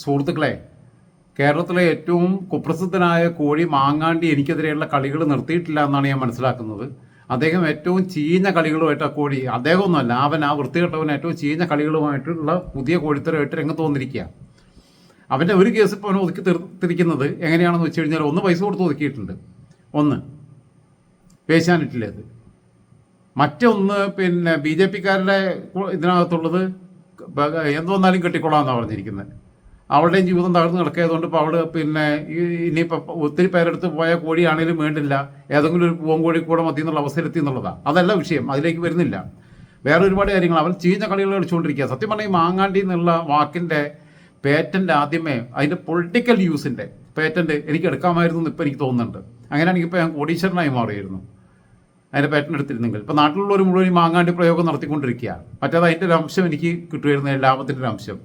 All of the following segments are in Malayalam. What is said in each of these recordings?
സുഹൃത്തുക്കളെ, കേരളത്തിലെ ഏറ്റവും കുപ്രസിദ്ധനായ കോഴി മാങ്ങാണ്ടി എനിക്കെതിരെയുള്ള കളികൾ നിർത്തിയിട്ടില്ല എന്നാണ് ഞാൻ മനസ്സിലാക്കുന്നത്. അദ്ദേഹം ഏറ്റവും ചീഞ്ഞ കളികളുമായിട്ട് ആ കോഴി, അദ്ദേഹമൊന്നുമല്ല, ആ വൃത്തികെട്ടവൻ ഏറ്റവും ചീഞ്ഞ കളികളുമായിട്ടുള്ള പുതിയ കോഴിത്തരമായിട്ട് രംഗത്ത് വന്നിരിക്കുക. അവൻ്റെ ഒരു കേസ് ഇപ്പോൾ അവൻ ഒതുക്കി തീർത്തിരിക്കുന്നത് എങ്ങനെയാണെന്ന് വെച്ച് കഴിഞ്ഞാൽ, ഒന്ന് പൈസ കൊടുത്ത് ഒതുക്കിയിട്ടുണ്ട്, ഒന്ന് ഏഷ്യാനെറ്റിലേത്, മറ്റൊന്ന് പിന്നെ BJP-കാരുടെ ഇതിനകത്തുള്ളത് എന്തോന്നാലും കെട്ടിക്കൊള്ളാമെന്നാണ് പറഞ്ഞിരിക്കുന്നത്. അവളുടെയും ജീവിതം തകർന്ന് കിടക്കിയതുകൊണ്ട് ഇപ്പോൾ അവൾ പിന്നെ ഇനിയിപ്പോൾ ഒത്തിരി പേരെടുത്ത് പോയ കോഴിയാണെങ്കിലും വേണ്ടില്ല, ഏതെങ്കിലും ഒരു പൂവൻകോഴി കൂടെ മതി എന്നുള്ള അവസ്ഥയിലെത്തി എന്നുള്ളതാണ്. അതല്ല വിഷയം, അതിലേക്ക് വരുന്നില്ല. വേറെ ഒരുപാട് കാര്യങ്ങൾ അവൻ ചീഞ്ഞ കളികൾ കളിച്ചുകൊണ്ടിരിക്കുക. സത്യം പറഞ്ഞാൽ ഈ മാങ്ങാണ്ടി എന്നുള്ള വാക്കിൻ്റെ പേറ്റൻ്റ് ആദ്യമേ അതിൻ്റെ പൊളിറ്റിക്കൽ യൂസിൻ്റെ പേറ്റൻ്റ് എനിക്ക് എടുക്കാമായിരുന്നു എന്ന് ഇപ്പോൾ എനിക്ക് തോന്നുന്നുണ്ട്. അങ്ങനെയാണെങ്കിൽ ഇപ്പോൾ ഞാൻ കോടീശ്വരനായി മാറിയിരുന്നു അതിൻ്റെ പേറ്റൻ്റ് എടുത്തിരുന്നെങ്കിൽ. ഇപ്പോൾ നാട്ടിലുള്ളവർ മുഴുവൻ ഈ മാങ്ങാണ്ടി പ്രയോഗം നടത്തിക്കൊണ്ടിരിക്കുക. മറ്റേത് അതിൻ്റെ ഒരു അംശം എനിക്ക് കിട്ടുമായിരുന്നു, ലാഭത്തിൻ്റെ ഒരു അംശം.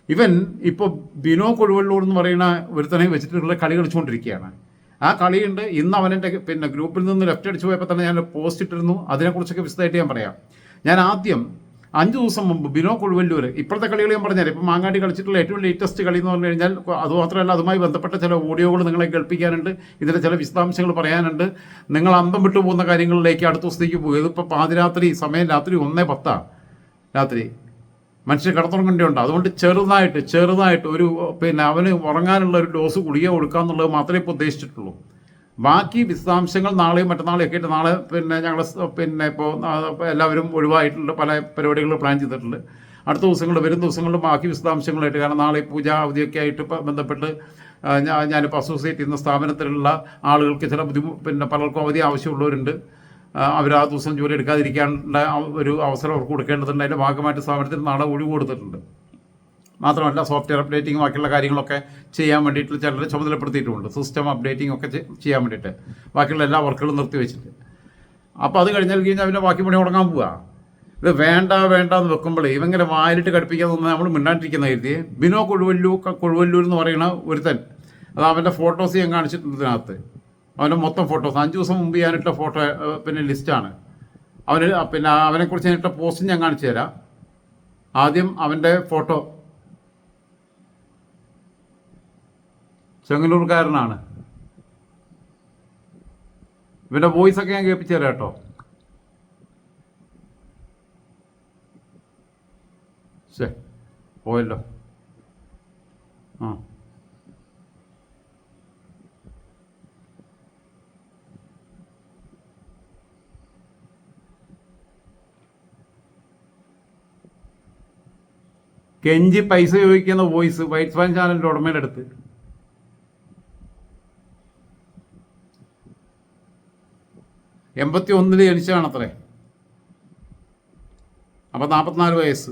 ഇവൻ ഇപ്പോൾ ബിനോ കൊഴുവള്ളൂർ എന്ന് പറയുന്ന ഒരുത്തനെ വെച്ചിട്ടുള്ള കളി കളിച്ചുകൊണ്ടിരിക്കുകയാണ്. ആ കളിയുണ്ട്. ഇന്ന് അവനെൻ്റെ പിന്നെ ഗ്രൂപ്പിൽ നിന്ന് ലെഫ്റ്റ് അടിച്ചു പോയപ്പോൾ തന്നെ ഞാൻ പോസ്റ്റ് ഇട്ടിരുന്നു. അതിനെക്കുറിച്ചൊക്കെ വിശദമായിട്ട് ഞാൻ പറയാം. ഞാൻ ആദ്യം 5 ദിവസം മുമ്പ് ബിനോ കൊഴുവല്ലൂർ, ഇപ്പോഴത്തെ കളികൾ ഞാൻ പറഞ്ഞാൽ, ഇപ്പോൾ മാങ്ങാടി കളിച്ചിട്ടുള്ള ഏറ്റവും ലേറ്റസ്റ്റ് കളി എന്ന് പറഞ്ഞു കഴിഞ്ഞാൽ, അതുമാത്രമല്ല അതുമായി ബന്ധപ്പെട്ട ചില ഓഡിയോകൾ നിങ്ങളെ കേൾപ്പിക്കാനുണ്ട്, ഇതിൻ്റെ ചില വിശദാംശങ്ങൾ പറയാനുണ്ട്. നിങ്ങൾ അന്തം വിട്ടു പോകുന്ന കാര്യങ്ങളിലേക്ക് അടുത്ത ദിവസത്തേക്ക് പോകും. ഇതിപ്പോൾ പാതിരാത്രി സമയം, രാത്രി 1:10 രാത്രി മനുഷ്യർ കിടന്നുറങ്ങേണ്ടതുണ്ട്. അതുകൊണ്ട് ചെറുതായിട്ട് ഒരു പിന്നെ അവന് ഉറങ്ങാനുള്ള ഒരു ഡോസ് ഗുളിക കൊടുക്കുക എന്നുള്ളത് മാത്രമേ ഇപ്പോൾ ഉദ്ദേശിച്ചിട്ടുള്ളൂ. ബാക്കി വിശദാംശങ്ങൾ നാളെയും മറ്റന്നാളെയും ഒക്കെ ആയിട്ട് നാളെ പിന്നെ ഞങ്ങൾ പിന്നെ ഇപ്പോൾ എല്ലാവരും ഒഴിവായിട്ടുള്ള പല പരിപാടികൾ പ്ലാൻ ചെയ്തിട്ടുണ്ട്. അടുത്ത ദിവസങ്ങളിൽ, വരും ദിവസങ്ങളിൽ ബാക്കി വിശദാംശങ്ങളായിട്ട്, കാരണം നാളെ പൂജ അവധിയൊക്കെ ആയിട്ട് ബന്ധപ്പെട്ട് ഞാനിപ്പോൾ അസോസിയേറ്റ് ചെയ്യുന്ന സ്ഥാപനത്തിലുള്ള ആളുകൾക്ക് ചില പിന്നെ പലർക്കും അവധി ആവശ്യമുള്ളവരുണ്ട്. അവർ ആ ദിവസം ജോലി എടുക്കാതിരിക്കാനുള്ള ഒരു അവസരം അവർക്ക് കൊടുക്കേണ്ടതുണ്ട്. അതിൻ്റെ ഭാഗമായിട്ട് സ്ഥാപനത്തിന് നാളെ ഒഴിവ് കൊടുത്തിട്ടുണ്ട്. മാത്രമല്ല സോഫ്റ്റ്വെയർ അപ്ഡേറ്റിംഗ് ബാക്കിയുള്ള കാര്യങ്ങളൊക്കെ ചെയ്യാൻ വേണ്ടിയിട്ട് ചിലരെ ചുമതലപ്പെടുത്തിയിട്ടുമുണ്ട്. സിസ്റ്റം അപ്ഡേറ്റിംഗ് ഒക്കെ ചെയ്യാൻ വേണ്ടിയിട്ട് ബാക്കിയുള്ള എല്ലാ വർക്കുകളും നിർത്തിവെച്ചിട്ട്. അപ്പോൾ അത് കഴിഞ്ഞാൽ പിന്നെ ബാക്കി പണി തുടങ്ങാൻ പോവുക. ഇത് വേണ്ട എന്ന് വെക്കുമ്പോൾ ഇവങ്ങനെ വായിലിട്ട് കടുപ്പിക്കാൻ തോന്നുന്നത് നമ്മൾ മിണ്ടാണ്ടിരിക്കുന്ന കരുതി. ബിനോ കൊഴുവല്ലൂർ എന്ന് പറയുന്ന ഒരുത്തൻ, അത് അവൻ്റെ ഫോട്ടോസ് ഞാൻ കാണിച്ചിട്ടുണ്ട് ഇതിനകത്ത്. അവൻ്റെ മൊത്തം ഫോട്ടോസ് 5 ദിവസം മുമ്പ് ഞാനിട്ട ഫോട്ടോ പിന്നെ ലിസ്റ്റാണ്. പിന്നെ അവനെക്കുറിച്ച് ഞാനിട്ട പോസ്റ്റ് ഞാൻ കാണിച്ചു തരാം. ആദ്യം അവൻ്റെ ഫോട്ടോ, ചെങ്ങന്നൂർക്കാരനാണ്. ഇവൻ്റെ വോയിസൊക്കെ ഞാൻ കേൾപ്പിച്ചു തരാം കേട്ടോ. പോയല്ലോ. കെഞ്ചി പൈസ ചോദിക്കുന്ന വോയിസ് വൈറ്റ് ഫാൻ ചാനലിൻ്റെ ഉടമയുടെ അടുത്ത്. '81 ജനിച്ചതാണത്രേ. അപ്പം 44 വയസ്സ്.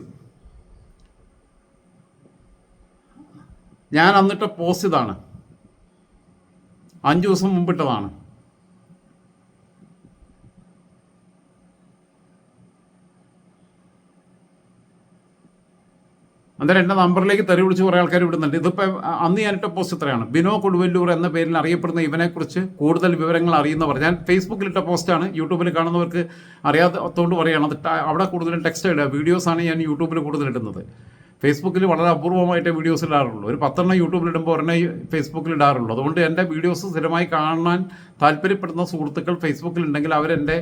ഞാൻ അന്നിട്ട പോസ്റ്റ് ഇതാണ്, 5 ദിവസം മുമ്പിട്ടതാണ്. അന്നേരം എൻ്റെ നമ്പറിലേക്ക് തെറി വിളിച്ച് കുറേ ആൾക്കാർ വിടുന്നുണ്ട്. ഇതിപ്പോൾ അന്ന് ഞാനിട്ട പോസ്റ്റ് ഇത്രയാണ്. ബിനോ കൊടുവല്ലൂർ എന്ന പേരിൽ അറിയപ്പെടുന്ന ഇവനെക്കുറിച്ച് കൂടുതൽ വിവരങ്ങൾ അറിയുന്നവർ, ഞാൻ ഫേസ്ബുക്കിലിട്ട പോസ്റ്റാണ്, യൂട്യൂബിൽ കാണുന്നവർക്ക് അറിയാത്തതുകൊണ്ട് പറയുകയാണ്. അത് അവിടെ കൂടുതലും ടെക്സ്റ്റ് ഇടുക, വീഡിയോസാണ് ഞാൻ യൂട്യൂബിൽ കൂടുതലിടുന്നത്. ഫേസ്ബുക്കിൽ വളരെ അപൂർവമായിട്ട് വീഡിയോസ് ഇടാറുള്ളൂ. ഒരു 10 യൂട്യൂബിലിടുമ്പോൾ ഒരെണ്ണം ഫേസ്ബുക്കിൽ ഇടാറുള്ളൂ. അതുകൊണ്ട് എൻ്റെ വീഡിയോസ് സ്ഥിരമായി കാണാൻ താല്പര്യപ്പെടുന്ന സുഹൃത്തുക്കൾ ഫേസ്ബുക്കിലുണ്ടെങ്കിൽ അവരെൻ്റെ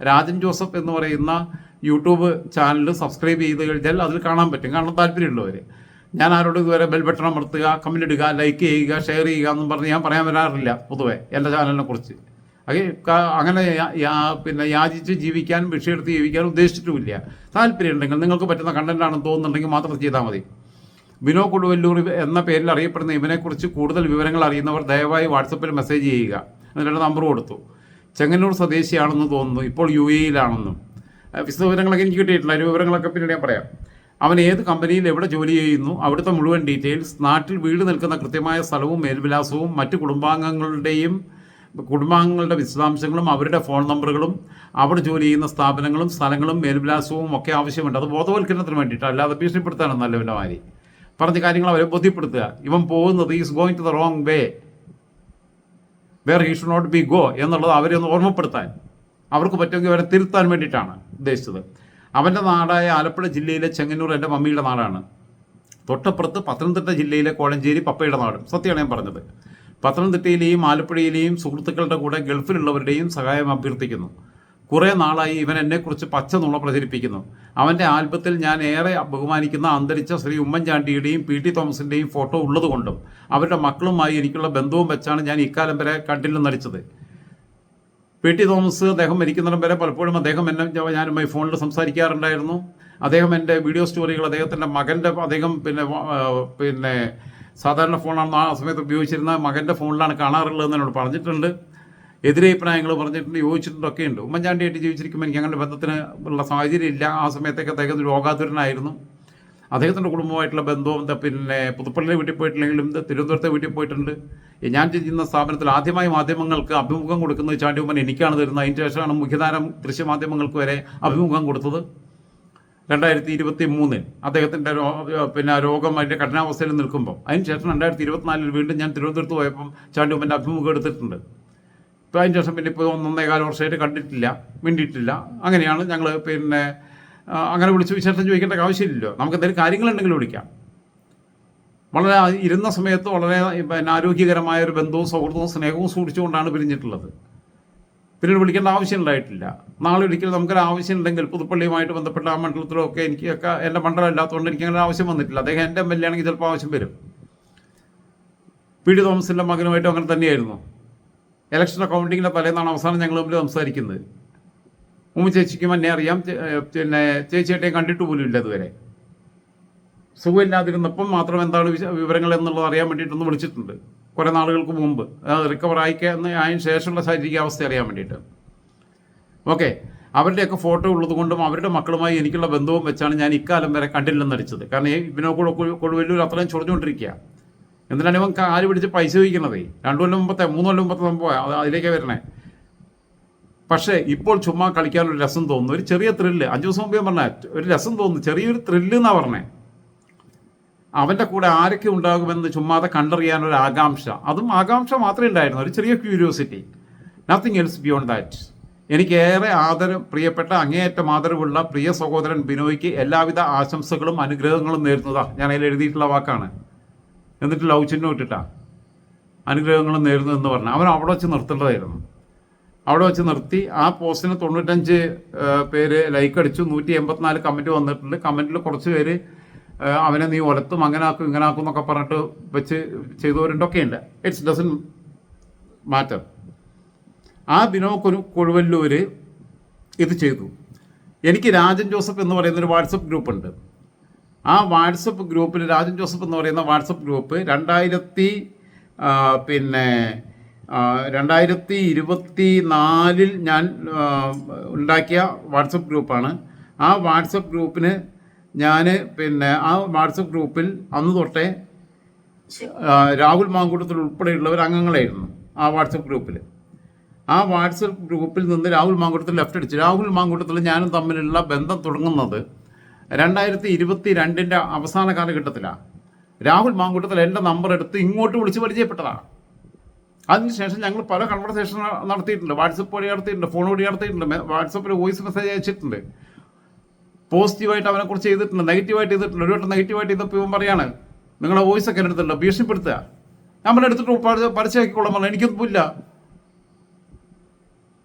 രാജൻ ജോസഫ് എന്ന് പറയുന്ന യൂട്യൂബ് ചാനൽ സബ്സ്ക്രൈബ് ചെയ്ത് കഴിഞ്ഞാൽ അതിൽ കാണാൻ പറ്റും, കാണാൻ താല്പര്യമുള്ളവർ. ഞാൻ ആരോട് ഇതുവരെ ബെൽ ബട്ടൺ അമർത്തുക, കമൻ്റ് ഇടുക, ലൈക്ക് ചെയ്യുക, ഷെയർ ചെയ്യുക എന്നും പറഞ്ഞ് ഞാൻ പറയാൻ വരാറില്ല പൊതുവെ എൻ്റെ ചാനലിനെ കുറിച്ച്. അങ്ങനെ പിന്നെ യാചിച്ച് ജീവിക്കാനും ഭിക്ഷയെടുത്ത് ജീവിക്കാനും ഉദ്ദേശിച്ചിട്ടുമില്ല. താല്പര്യം ഉണ്ടെങ്കിൽ, നിങ്ങൾക്ക് പറ്റുന്ന കണ്ടൻറ്റാണെന്ന് തോന്നുന്നുണ്ടെങ്കിൽ മാത്രം ചെയ്താൽ മതി. ബിനോ കൊടുവല്ലൂർ എന്ന പേരിൽ അറിയപ്പെടുന്ന ഇവനെക്കുറിച്ച് കൂടുതൽ വിവരങ്ങൾ അറിയുന്നവർ ദയവായി വാട്സപ്പിൽ മെസ്സേജ് ചെയ്യുക. എന്നിട്ട് നമ്പർ കൊടുത്തു. ചെങ്ങന്നൂർ സ്വദേശിയാണെന്ന് തോന്നുന്നു, ഇപ്പോൾ UAE-യിലാണെന്നും. വിശദവിവരങ്ങളൊക്കെ എനിക്ക് കിട്ടിയിട്ടില്ല. അതിന് വിവരങ്ങളൊക്കെ പിന്നീട് ഞാൻ പറയാം. അവൻ ഏത് കമ്പനിയിൽ എവിടെ ജോലി ചെയ്യുന്നു, അവിടുത്തെ മുഴുവൻ ഡീറ്റെയിൽസ്, നാട്ടിൽ വീട് നിൽക്കുന്ന കൃത്യമായ സ്ഥലവും മേൽവിലാസവും, മറ്റ് കുടുംബാംഗങ്ങളുടെ വിശദാംശങ്ങളും, അവരുടെ ഫോൺ നമ്പറുകളും, അവിടെ ജോലി ചെയ്യുന്ന സ്ഥാപനങ്ങളും സ്ഥലങ്ങളും മേൽവിലാസവും ഒക്കെ ആവശ്യമുണ്ട്. അത് ബോധവൽക്കരണത്തിന് വേണ്ടിയിട്ട്, അല്ലാതെ ഭീഷണിപ്പെടുത്താനൊന്നല്ല. ഇവൻ്റെ മാതിരി പറഞ്ഞ കാര്യങ്ങൾ അവരെ ബോധ്യപ്പെടുത്തുക. ഇവൻ പോകുന്നത് is going to the wrong way, where he should not be go എന്നുള്ളത് അവരെ ഒന്ന് ഓർമ്മപ്പെടുത്താൻ, അവർക്ക് പറ്റുമെങ്കിൽ അവരെ തിരുത്താൻ വേണ്ടിയിട്ടാണ് ഉദ്ദേശിച്ചത്. അവൻ്റെ നാടായ ആലപ്പുഴ ജില്ലയിലെ ചെങ്ങന്നൂർ എൻ്റെ മമ്മിയുടെ നാടാണ്. തൊട്ടപ്പുറത്ത് പത്തനംതിട്ട ജില്ലയിലെ കോഴഞ്ചേരി പപ്പയുടെ നാടും. സത്യമാണ് ഞാൻ പറഞ്ഞത്. പത്തനംതിട്ടയിലെയും ആലപ്പുഴയിലെയും സുഹൃത്തുക്കളുടെ കൂടെ ഗൾഫിലുള്ളവരുടെയും സഹായം അഭ്യർത്ഥിക്കുന്നു. കുറേ നാളായി ഇവൻ എന്നെക്കുറിച്ച് പച്ച നുണ പ്രചരിപ്പിക്കുന്നു. അവൻ്റെ ആൽബത്തിൽ ഞാൻ ഏറെ ബഹുമാനിക്കുന്ന അന്തരിച്ച ശ്രീ ഉമ്മൻചാണ്ടിയുടെയും PT തോമസിൻ്റെയും ഫോട്ടോ ഉള്ളതുകൊണ്ടും അവരുടെ മക്കളുമായി എനിക്കുള്ള ബന്ധവും വെച്ചാണ് ഞാൻ ഇക്കാലം വരെ കണ്ടില്ലെന്ന് നടിച്ചത്. PT തോമസ് അദ്ദേഹം മരിക്കുന്നിടം വരെ പലപ്പോഴും അദ്ദേഹം ഞാനുമായി ഫോണിൽ സംസാരിക്കാറുണ്ടായിരുന്നു. അദ്ദേഹം എൻ്റെ വീഡിയോ സ്റ്റോറികൾ അദ്ദേഹത്തിൻ്റെ മകൻ്റെ അദ്ദേഹം പിന്നെ സാധാരണ ഫോണാണ് ആ സമയത്ത് ഉപയോഗിച്ചിരുന്ന മകൻ്റെ ഫോണിലാണ് കാണാറുള്ളതെന്ന് എന്നോട് പറഞ്ഞിട്ടുണ്ട്. എതിരഭിപ്രായങ്ങൾ പറഞ്ഞിട്ടുണ്ട്, യോജിച്ചിട്ടൊക്കെ ഉണ്ട്. ഉമ്മൻചാണ്ടിയായിട്ട് ജീവിച്ചിരിക്കുമ്പോൾ എനിക്ക് അങ്ങനെ ബന്ധത്തിന് ഉള്ള സാഹചര്യം ഇല്ല. ആ സമയത്തൊക്കെ അദ്ദേഹം രോഗാതുരനായിരുന്നു. അദ്ദേഹത്തിൻ്റെ കുടുംബമായിട്ടുള്ള ബന്ധവും പുതുപ്പള്ളിയിലെ വീട്ടിൽ പോയിട്ടില്ലെങ്കിലും തിരുവനന്തപുരത്തെ വീട്ടിൽ പോയിട്ടുണ്ട്. ഞാൻ ചെയ്യുന്ന സ്ഥാപനത്തിൽ ആദ്യമായി മാധ്യമങ്ങൾക്ക് അഭിമുഖം കൊടുക്കുന്നത് ചാണ്ടിയുമ്മൻ എനിക്കാണ് തരുന്നത്. അതിന് ശേഷമാണ് മുഖ്യധാര ദൃശ്യമാധ്യമങ്ങൾക്ക് വരെ അഭിമുഖം കൊടുത്തത്. 2023 അദ്ദേഹത്തിൻ്റെ രോഗം അതിൻ്റെ കഠിനാവസ്ഥയിൽ നിൽക്കുമ്പോൾ. അതിനുശേഷം 2024 വീണ്ടും ഞാൻ തിരുവനന്തപുരത്ത് പോയപ്പം ചാണ്ടിയുമ്മൻ്റെ അഭിമുഖം എടുത്തിട്ടുണ്ട്. ഇപ്പോൾ അതിന് ശേഷം ഇപ്പോൾ 1.25 വർഷമായിട്ട് കണ്ടിട്ടില്ല, മിണ്ടിയിട്ടില്ല. അങ്ങനെയാണ് ഞങ്ങൾ അങ്ങനെ വിളിച്ച് വിശേഷം ചോദിക്കേണ്ട ആവശ്യമില്ലല്ലോ. നമുക്ക് എന്തെങ്കിലും കാര്യങ്ങളുണ്ടെങ്കിൽ വിളിക്കാം. വളരെ ഇരുന്ന സമയത്ത് വളരെ ആരോഗ്യകരമായ ഒരു ബന്ധവും സൗഹൃദവും സ്നേഹവും സൂക്ഷിച്ചുകൊണ്ടാണ് പിരിഞ്ഞിട്ടുള്ളത്. പിന്നീട് വിളിക്കേണ്ട ആവശ്യം ഉണ്ടായിട്ടില്ല. നാളെ ഒരിക്കലും നമുക്കൊരു ആവശ്യം ഉണ്ടെങ്കിൽ പുതുപ്പള്ളിയുമായിട്ട് ബന്ധപ്പെട്ട ആ മണ്ഡലത്തിലൊക്കെ എനിക്കൊക്കെ എൻ്റെ മണ്ഡലം ഇല്ലാത്തതുകൊണ്ട് എനിക്ക് അങ്ങനെ ആവശ്യം വന്നിട്ടില്ല. അദ്ദേഹം എൻ്റെ MLA ആണെങ്കിൽ ചിലപ്പോൾ ആവശ്യം വരും. PT തോമസിൻ്റെ മകനുമായിട്ടും അങ്ങനെ തന്നെയായിരുന്നു. ഇലക്ഷൻ അക്കൗണ്ടിങ്ങിൻ്റെ തലേന്നാണ് അവസാനം ഞങ്ങൾ തമ്മിൽ സംസാരിക്കുന്നത്. ചേച്ചിക്കും എന്നെ അറിയാം, ചേച്ചിയായിട്ടേയും കണ്ടിട്ട് പോലും ഇല്ല ഇതുവരെ. സുഖമില്ലാതിരുന്നപ്പം മാത്രം എന്താണ് വിവരങ്ങൾ എന്നുള്ളത് അറിയാൻ വേണ്ടിയിട്ടൊന്ന് വിളിച്ചിട്ടുണ്ട് കുറേ നാളുകൾക്ക് മുമ്പ്. റിക്കവർ ആയതിന് ശേഷമുള്ള ശാരീരികാവസ്ഥ അറിയാൻ വേണ്ടിയിട്ട്. ഓക്കെ, അവരുടെയൊക്കെ ഫോട്ടോ ഉള്ളതുകൊണ്ടും അവരുടെ മക്കളുമായി എനിക്കുള്ള ബന്ധവും വെച്ചാണ് ഞാൻ ഇക്കാലം വരെ കണ്ടില്ലെന്ന് നടിച്ചത്. കാരണം ഇവനോ കൊടുവല്ലൂർ അത്രയും ചൊറിഞ്ഞുകൊണ്ടിരിക്കുക. എന്തിനാണ് ഇവൻ കാല് പിടിച്ച് പൈസ ചോദിക്കണത്? 2 കൊല്ലം മുമ്പത്തെ 3 കൊല്ലം മുമ്പത്തെ സംഭവം അതിലേക്കേ വരണേ. പക്ഷേ ഇപ്പോൾ ചുമ്മാ കളിക്കാനൊരു രസം തോന്നുന്നു, ഒരു ചെറിയ ത്രില്ല്. 5 ദിവസം മുമ്പ് ഞാൻ പറഞ്ഞ ഒരു രസം തോന്നുന്നു, ചെറിയൊരു ത്രില്ല് എന്നാണ് പറഞ്ഞേ. അവൻ്റെ കൂടെ ആരൊക്കെ ഉണ്ടാകുമെന്ന് ചുമ്മാതെ കണ്ടറിയാനൊരു ആകാംക്ഷ, അതും ആകാംക്ഷ മാത്രമേ ഉണ്ടായിരുന്നു, ഒരു ചെറിയ curiosity, nothing else beyond that. എനിക്കേറെ പ്രിയപ്പെട്ട അങ്ങേയറ്റം ആദരവുള്ള പ്രിയ സഹോദരൻ ബിനോയ്ക്ക് എല്ലാവിധ ആശംസകളും അനുഗ്രഹങ്ങളും നേരുന്നതാ. ഞാൻ അതിൽ എഴുതിയിട്ടുള്ള വാക്കാണ്. എന്നിട്ട് ലവ് ചിഹ്നം ഇട്ടിട്ടാ അനുഗ്രഹങ്ങളും നേരുന്നു എന്ന് പറഞ്ഞാൽ അവൻ അവിടെ വെച്ച് നിർത്തേണ്ടതായിരുന്നു. അവിടെ വെച്ച് നിർത്തി. ആ പോസ്റ്റിന് 95 പേര് ലൈക്ക് അടിച്ചു, 184 കമൻറ്റ് വന്നിട്ടുണ്ട്. കമൻറ്റിൽ കുറച്ച് പേര് അവനെ നീ ഒലത്തും അങ്ങനാക്കും ഇങ്ങനാക്കും എന്നൊക്കെ പറഞ്ഞിട്ട് വെച്ച് ചെയ്തവരുണ്ടൊക്കെ ഉണ്ട്. It's doesn't matter. ആ ബിനോ കൊടുവല്ലൂർ ഇത് ചെയ്തു. എനിക്ക് രാജൻ ജോസഫ് എന്ന് പറയുന്നൊരു വാട്സപ്പ് ഗ്രൂപ്പുണ്ട്. ആ വാട്സപ്പ് ഗ്രൂപ്പിൽ രാജൻ ജോസഫ് എന്ന് പറയുന്ന വാട്സപ്പ് ഗ്രൂപ്പ് 2024 ഞാൻ ഉണ്ടാക്കിയ വാട്സപ്പ് ഗ്രൂപ്പാണ്. ആ വാട്സപ്പ് ഗ്രൂപ്പിന് ഞാൻ ആ വാട്സപ്പ് ഗ്രൂപ്പിൽ അന്ന് തൊട്ടേ രാഹുൽ മാങ്കൂട്ടത്തിൽ ഉൾപ്പെടെയുള്ളവർ അംഗങ്ങളായിരുന്നു ആ വാട്സപ്പ് ഗ്രൂപ്പിൽ. ആ വാട്സപ്പ് ഗ്രൂപ്പിൽ നിന്ന് രാഹുൽ മാങ്കൂട്ടത്തിൽ ലെഫ്റ്റ് അടിച്ചു. രാഹുൽ മാങ്കൂട്ടത്തിൽ ഞാനും തമ്മിലുള്ള ബന്ധം തുടങ്ങുന്നത് 2022 അവസാന കാലഘട്ടത്തിലാണ്. രാഹുൽ മാങ്കൂട്ടത്തിൽ എൻ്റെ നമ്പർ എടുത്ത് ഇങ്ങോട്ട് വിളിച്ച് പരിചയപ്പെട്ടതാണ്. അതിനുശേഷം ഞങ്ങൾ പല കൺവെർസേഷൻ നടത്തിയിട്ടുണ്ട്, വാട്സപ്പ് വഴി നടത്തിയിട്ടുണ്ട്, ഫോൺ വഴി നടത്തിയിട്ടുണ്ട്, വാട്സപ്പിൽ വോയിസ് മെസ്സേജ് അയച്ചിട്ടുണ്ട്. പോസിറ്റീവായിട്ട് അവനെക്കുറിച്ച് ചെയ്തിട്ടുണ്ട്, നെഗറ്റീവായിട്ട് ചെയ്തിട്ടുണ്ട്. ഒരു വട്ടം നെഗറ്റീവായിട്ട് ചെയ്തപ്പോൾ ഇവൻ പറയാണ് നിങ്ങളെ വോയിസ് ഒക്കെ എടുത്തിട്ടുണ്ട്, ഭീഷണിപ്പെടുത്തുക. നമ്മൾ എടുത്തിട്ട് പരസ്യമാക്കിക്കൊള്ളാൻ പറഞ്ഞു. എനിക്കൊന്നുമില്ല.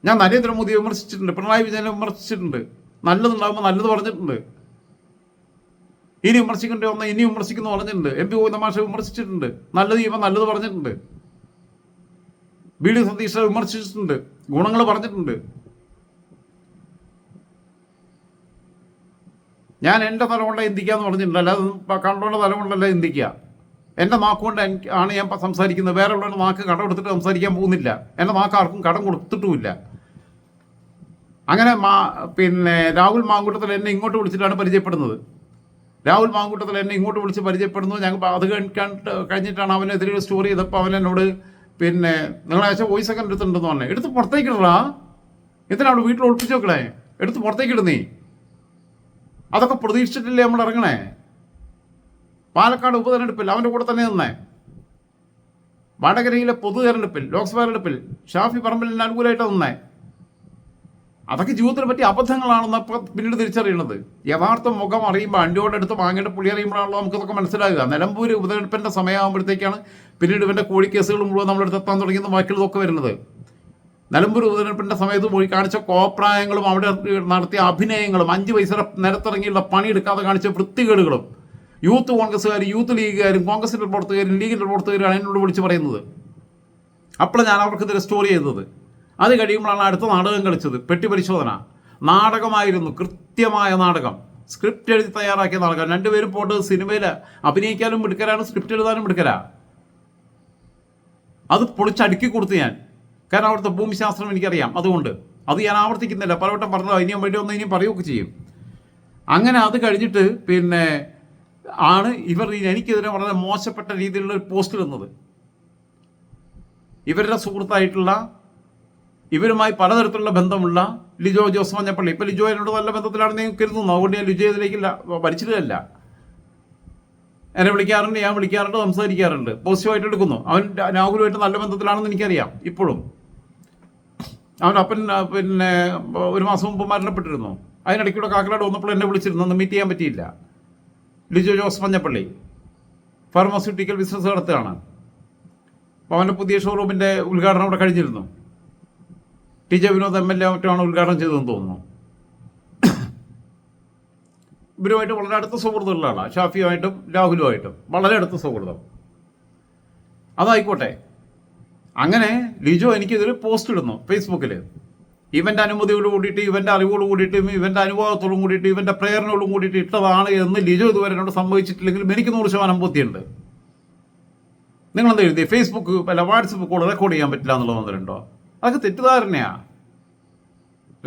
ഞാൻ നരേന്ദ്രമോദിയെ വിമർശിച്ചിട്ടുണ്ട്, പിണറായി വിജയനെ വിമർശിച്ചിട്ടുണ്ട്, നല്ലതുണ്ടാകുമ്പോൾ നല്ലത് പറഞ്ഞിട്ടുണ്ട്. ഇനി വിമർശിക്കേണ്ടി വന്നാൽ ഇനി വിമർശിക്കുന്നു പറഞ്ഞിട്ടുണ്ട്. MP ഗോവിന്ദ മാഷെ വിമർശിച്ചിട്ടുണ്ട്, നല്ലത് ചെയ്യുമ്പോൾ നല്ലത് പറഞ്ഞിട്ടുണ്ട്. BD സതീശനെ വിമർശിച്ചിട്ടുണ്ട്, ഗുണങ്ങൾ പറഞ്ഞിട്ടുണ്ട്. ഞാൻ എൻ്റെ തല കൊണ്ട ചിന്തിക്കാന്ന് പറഞ്ഞിട്ടുണ്ട്, അല്ലാതെ കണ്ടോണ്ട തല കൊണ്ടല്ല ചിന്തിക്കുക. എൻ്റെ നാക്കുകൊണ്ട് ആണ് ഞാൻ സംസാരിക്കുന്നത്. വേറെ ഉള്ളവരുടെ നാക്ക് കടം കൊടുത്തിട്ട് സംസാരിക്കാൻ പോകുന്നില്ല. എൻ്റെ നാക്ക് ആർക്കും കടം കൊടുത്തിട്ടുമില്ല. അങ്ങനെ രാഹുൽ മാങ്കൂട്ടത്തിൽ എന്നെ ഇങ്ങോട്ട് വിളിച്ചിട്ടാണ് പരിചയപ്പെടുന്നത്. രാഹുൽ മാങ്കൂട്ടത്തിൽ എന്നെ ഇങ്ങോട്ട് വിളിച്ച് പരിചയപ്പെടുന്നു. ഞങ്ങൾ അത് കഴിഞ്ഞിട്ടാണ് അവനെതിരെ ഒരു സ്റ്റോറി ചെയ്തപ്പോൾ അവൻ എന്നോട് നിങ്ങളാഴ്ച വോയിസ് ഒക്കെ എടുത്തിട്ടുണ്ടെന്ന് പറഞ്ഞേ. എടുത്ത് പുറത്തേക്ക് ഇടടാ, എന്തിനാ അവിടെ വീട്ടിൽ ഒളിപ്പിച്ച് വെക്കണേ? എടുത്ത് പുറത്തേക്ക് ഇടുന്നേ. അതൊക്കെ പ്രതീക്ഷിച്ചിട്ടില്ലേ നമ്മൾ ഇറങ്ങണേ? പാലക്കാട് ഉപതെരഞ്ഞെടുപ്പിൽ അവൻ്റെ കൂടെ തന്നെ നിന്നേ. വടകരയിലെ പൊതു തെരഞ്ഞെടുപ്പിൽ, ലോക്സഭാ തെരഞ്ഞെടുപ്പിൽ ഷാഫി പറമ്പിലിന് അനുകൂലമായിട്ട് നിന്നേ. അതൊക്കെ ജീവിതത്തിനെ പറ്റി അബദ്ധങ്ങളാണെന്ന് അപ്പോൾ പിന്നീട് തിരിച്ചറിയുന്നത്. യഥാർത്ഥ മുഖം അറിയുമ്പോൾ അണ്ടിയോടെടുത്ത് വാങ്ങേണ്ട പുളി അറിയുമ്പോഴാണല്ലോ നമുക്കിതൊക്കെ മനസ്സിലാകുക. നിലമ്പൂർ ഉപതെരഞ്ഞെടുപ്പിൻ്റെ സമയമാകുമ്പോഴത്തേക്കാണ് പിന്നീട് ഇവൻ്റെ കോഴിക്കേസുകൾ മുഴുവൻ നമ്മളെടുത്ത് എത്താൻ തുടങ്ങിയത്, ബാക്കിയുള്ളതൊക്കെ വരുന്നത്. നിലമ്പൂർ ഉപതെരഞ്ഞെടുപ്പിൻ്റെ സമയത്ത് പോയി കാണിച്ച കോപ്രായങ്ങളും അവിടെ നടത്തിയ അഭിനയങ്ങളും 5 പൈസ നിരത്തിറങ്ങിയുള്ള പണിയെടുക്കാതെ കാണിച്ച വൃത്തികേടുകളും യൂത്ത് കോൺഗ്രസ്സുകാരും യൂത്ത് ലീഗുകാരും കോൺഗ്രസിൻ്റെ പ്രവർത്തകരും ലീഗിൻ്റെ പ്രവർത്തകരാണ് എന്നോട് വിളിച്ച് പറയുന്നത്. അപ്പോൾ ഞാൻ അവർക്കെതിരെ സ്റ്റോറി ചെയ്തത്. അത് കഴിയുമ്പോഴാണ് അടുത്ത നാടകം കളിച്ചത്, പെട്ടി പരിശോധന. നാടകമായിരുന്നു, കൃത്യമായ നാടകം, സ്ക്രിപ്റ്റ് എഴുതി തയ്യാറാക്കിയ നാടകം. രണ്ടുപേരും പോട്ട് സിനിമയിൽ അഭിനയിക്കാനും മിടുക്കരാണ്, സ്ക്രിപ്റ്റ് എഴുതാനും മിടുക്കരാ. അത് പൊളിച്ചടുക്കി കൊടുത്തു ഞാൻ. കാരണം അവിടുത്തെ ഭൂമിശാസ്ത്രം എനിക്കറിയാം. അതുകൊണ്ട് അത് ഞാൻ ആവർത്തിക്കുന്നില്ല, പലവട്ടം പറഞ്ഞത്. ഇനിയും വേണ്ടി ഒന്ന് ഇനിയും പറയുകയൊക്കെ ചെയ്യും. അങ്ങനെ അത് കഴിഞ്ഞിട്ട് പിന്നെ ആണ് ഇവർ എനിക്കെതിരെ വളരെ മോശപ്പെട്ട രീതിയിലുള്ള ഒരു പോസ്റ്റ് ഇടുന്നത്. ഇവരുടെ സുഹൃത്തായിട്ടുള്ള, ഇവരുമായി പലതരത്തിലുള്ള ബന്ധമുള്ള ലിജോ ജോസ് മഞ്ഞപ്പള്ളി. ഇപ്പോൾ ലിജോ എന്നോട് നല്ല ബന്ധത്തിലാണെന്ന് ഞാൻ കരുതുന്നു. അതുകൊണ്ട് ഞാൻ ലിജോ ഇതിലേക്ക് വലിച്ചിട്ടല്ല. എന്നെ വിളിക്കാറുണ്ട്, ഞാൻ വിളിക്കാറുണ്ട്, സംസാരിക്കാറുണ്ട്, പോസിറ്റീവായിട്ട് എടുക്കുന്നു. അവൻ രാഹുലുമായിട്ട് നല്ല ബന്ധത്തിലാണെന്ന് എനിക്കറിയാം ഇപ്പോഴും. അവൻ്റെ അപ്പൻ പിന്നെ 1 മാസം മുമ്പ് മരണപ്പെട്ടിരുന്നു. അതിനിടയ്ക്കൂടെ കാക്കനാട് വന്നപ്പോൾ എന്നെ വിളിച്ചിരുന്നു, ഒന്ന് മീറ്റ് ചെയ്യാൻ പറ്റിയില്ല. ലിജോ ജോസ് മഞ്ഞപ്പള്ളി ഫാർമസ്യൂട്ടിക്കൽ ബിസിനസ് നടത്തുകയാണ്. അപ്പോൾ അവൻ്റെ പുതിയ ഷോറൂമിൻ്റെ ഉദ്ഘാടനം അവിടെ കഴിഞ്ഞിരുന്നു. ടി ജെ വിനോദ് MLA മറ്റുമാണ് ഉദ്ഘാടനം ചെയ്തതെന്ന് തോന്നുന്നു. ഇവരുമായിട്ട് വളരെ അടുത്ത സൗഹൃദമുള്ളതാണ്, ഷാഫിയുമായിട്ടും രാഹുലുമായിട്ടും വളരെ അടുത്ത സൗഹൃദം. അതായിക്കോട്ടെ. അങ്ങനെ ലിജോ എനിക്കിതൊരു പോസ്റ്റ് ഇടുന്നു ഫേസ്ബുക്കിൽ. ഇവൻ്റെ അനുമതിയോട് കൂടിയിട്ട്, ഇവൻ്റെ അറിവോട് കൂടിയിട്ടും, ഇവൻ്റെ അനുഭവത്തോടും കൂടിയിട്ട്, ഇവൻ്റെ പ്രേരണയോടും കൂടിയിട്ട് ഇട്ടതാണ് എന്ന് ലിജോ ഇതുവരെ എന്നോട് സംഭവിച്ചിട്ടില്ലെങ്കിലും എനിക്ക് 100% ബുദ്ധിയുണ്ട്. നിങ്ങളെന്താ എഴുതി? ഫേസ്ബുക്ക് അല്ല വാട്സപ്പ് കോൾ റെക്കോർഡ് ചെയ്യാൻ പറ്റില്ല എന്നുള്ളത് വന്നിട്ടുണ്ടോ? അതൊക്കെ തെറ്റിദ്ധാരണയാണ്.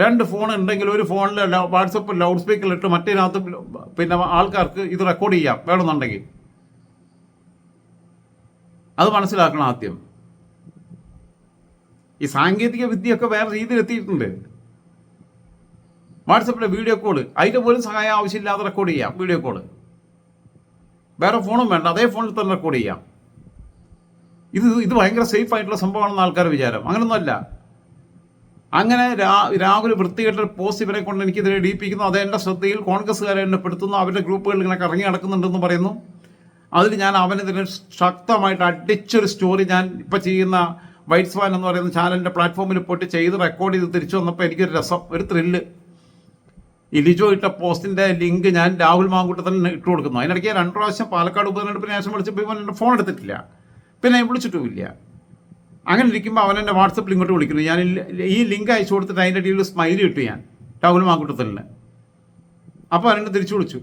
2 ഫോൺ ഉണ്ടെങ്കിൽ ഒരു ഫോണിൽ വാട്സപ്പ് ലൗഡ് സ്പീക്കറിലിട്ട് മറ്റേതിനകത്ത് പിന്നെ ആൾക്കാർക്ക് ഇത് റെക്കോർഡ് ചെയ്യാം വേണമെന്നുണ്ടെങ്കിൽ. അത് മനസ്സിലാക്കണം ആദ്യം. ഈ സാങ്കേതിക വിദ്യയൊക്കെ വേറെ രീതിയിൽ എത്തിയിട്ടുണ്ട്. വാട്സപ്പിലെ വീഡിയോ കോള്, അതിൻ്റെ പോലും സഹായം ആവശ്യമില്ലാതെ റെക്കോർഡ് ചെയ്യാം. വീഡിയോ കോള് വേറെ ഫോണും വേണ്ട, അതേ ഫോണിൽ തന്നെ റെക്കോർഡ് ചെയ്യാം. ഇത് ഭയങ്കര സേഫ് ആയിട്ടുള്ള സംഭവമാണെന്ന് ആൾക്കാർ വിചാരം. അങ്ങനൊന്നുമല്ല. അങ്ങനെ രാഹുൽ വൃത്തികെട്ട പോസ്റ്റ് ഇവരെ കൊണ്ട് എനിക്കെതിരെ ഇടിയിപ്പിക്കുന്നു. അത് എൻ്റെ ശ്രദ്ധയിൽ കോൺഗ്രസ്സുകാരെ എന്നെ പെടുത്തുന്നു. അവരുടെ ഗ്രൂപ്പുകൾ ഇങ്ങനെ കറങ്ങി നടക്കുന്നുണ്ടെന്ന് പറയുന്നു. അതിൽ ഞാൻ അവനെതിരെ ശക്തമായിട്ട് അടിച്ചൊരു സ്റ്റോറി ഞാൻ ഇപ്പം ചെയ്യുന്ന വൈറ്റ് സ്വാൻ എന്ന് പറയുന്ന ചാനലിൻ്റെ പ്ലാറ്റ്ഫോമിൽ പോയിട്ട് ചെയ്ത് റെക്കോർഡ് ചെയ്ത് തിരിച്ചു വന്നപ്പോൾ എനിക്കൊരു രസം, ഒരു ത്രില്ല്. ഈ ലിജോ ഇട്ട പോസ്റ്റിൻ്റെ ലിങ്ക് ഞാൻ രാഹുൽ മാങ്കൂട്ടത്തിൽ ഇട്ട് കൊടുക്കുന്നു. അതിനിടയ്ക്ക് 2 പ്രാവശ്യം പാലക്കാട് ഉപതെരഞ്ഞെടുപ്പിന് ശേഷം വിളിച്ചപ്പോൾ ഇവൻ എൻ്റെ ഫോൺ എടുത്തിട്ടില്ല, പിന്നെ ഞാൻ വിളിച്ചിട്ടുമില്ല. അങ്ങനെ ഇരിക്കുമ്പോൾ അവൻ എൻ്റെ വാട്സപ്പിൽ ഇങ്ങോട്ട് വിളിക്കുന്നു. ഞാൻ ഈ ലിങ്ക് അയച്ചു കൊടുത്തിട്ട് അതിൻ്റെ ഇടയിൽ സ്മൈലി ഇട്ടു ഞാൻ രാഹുൽ മാങ്കൂട്ടത്തിന്. അപ്പോൾ അവനെന്നെ തിരിച്ചു വിളിച്ചു.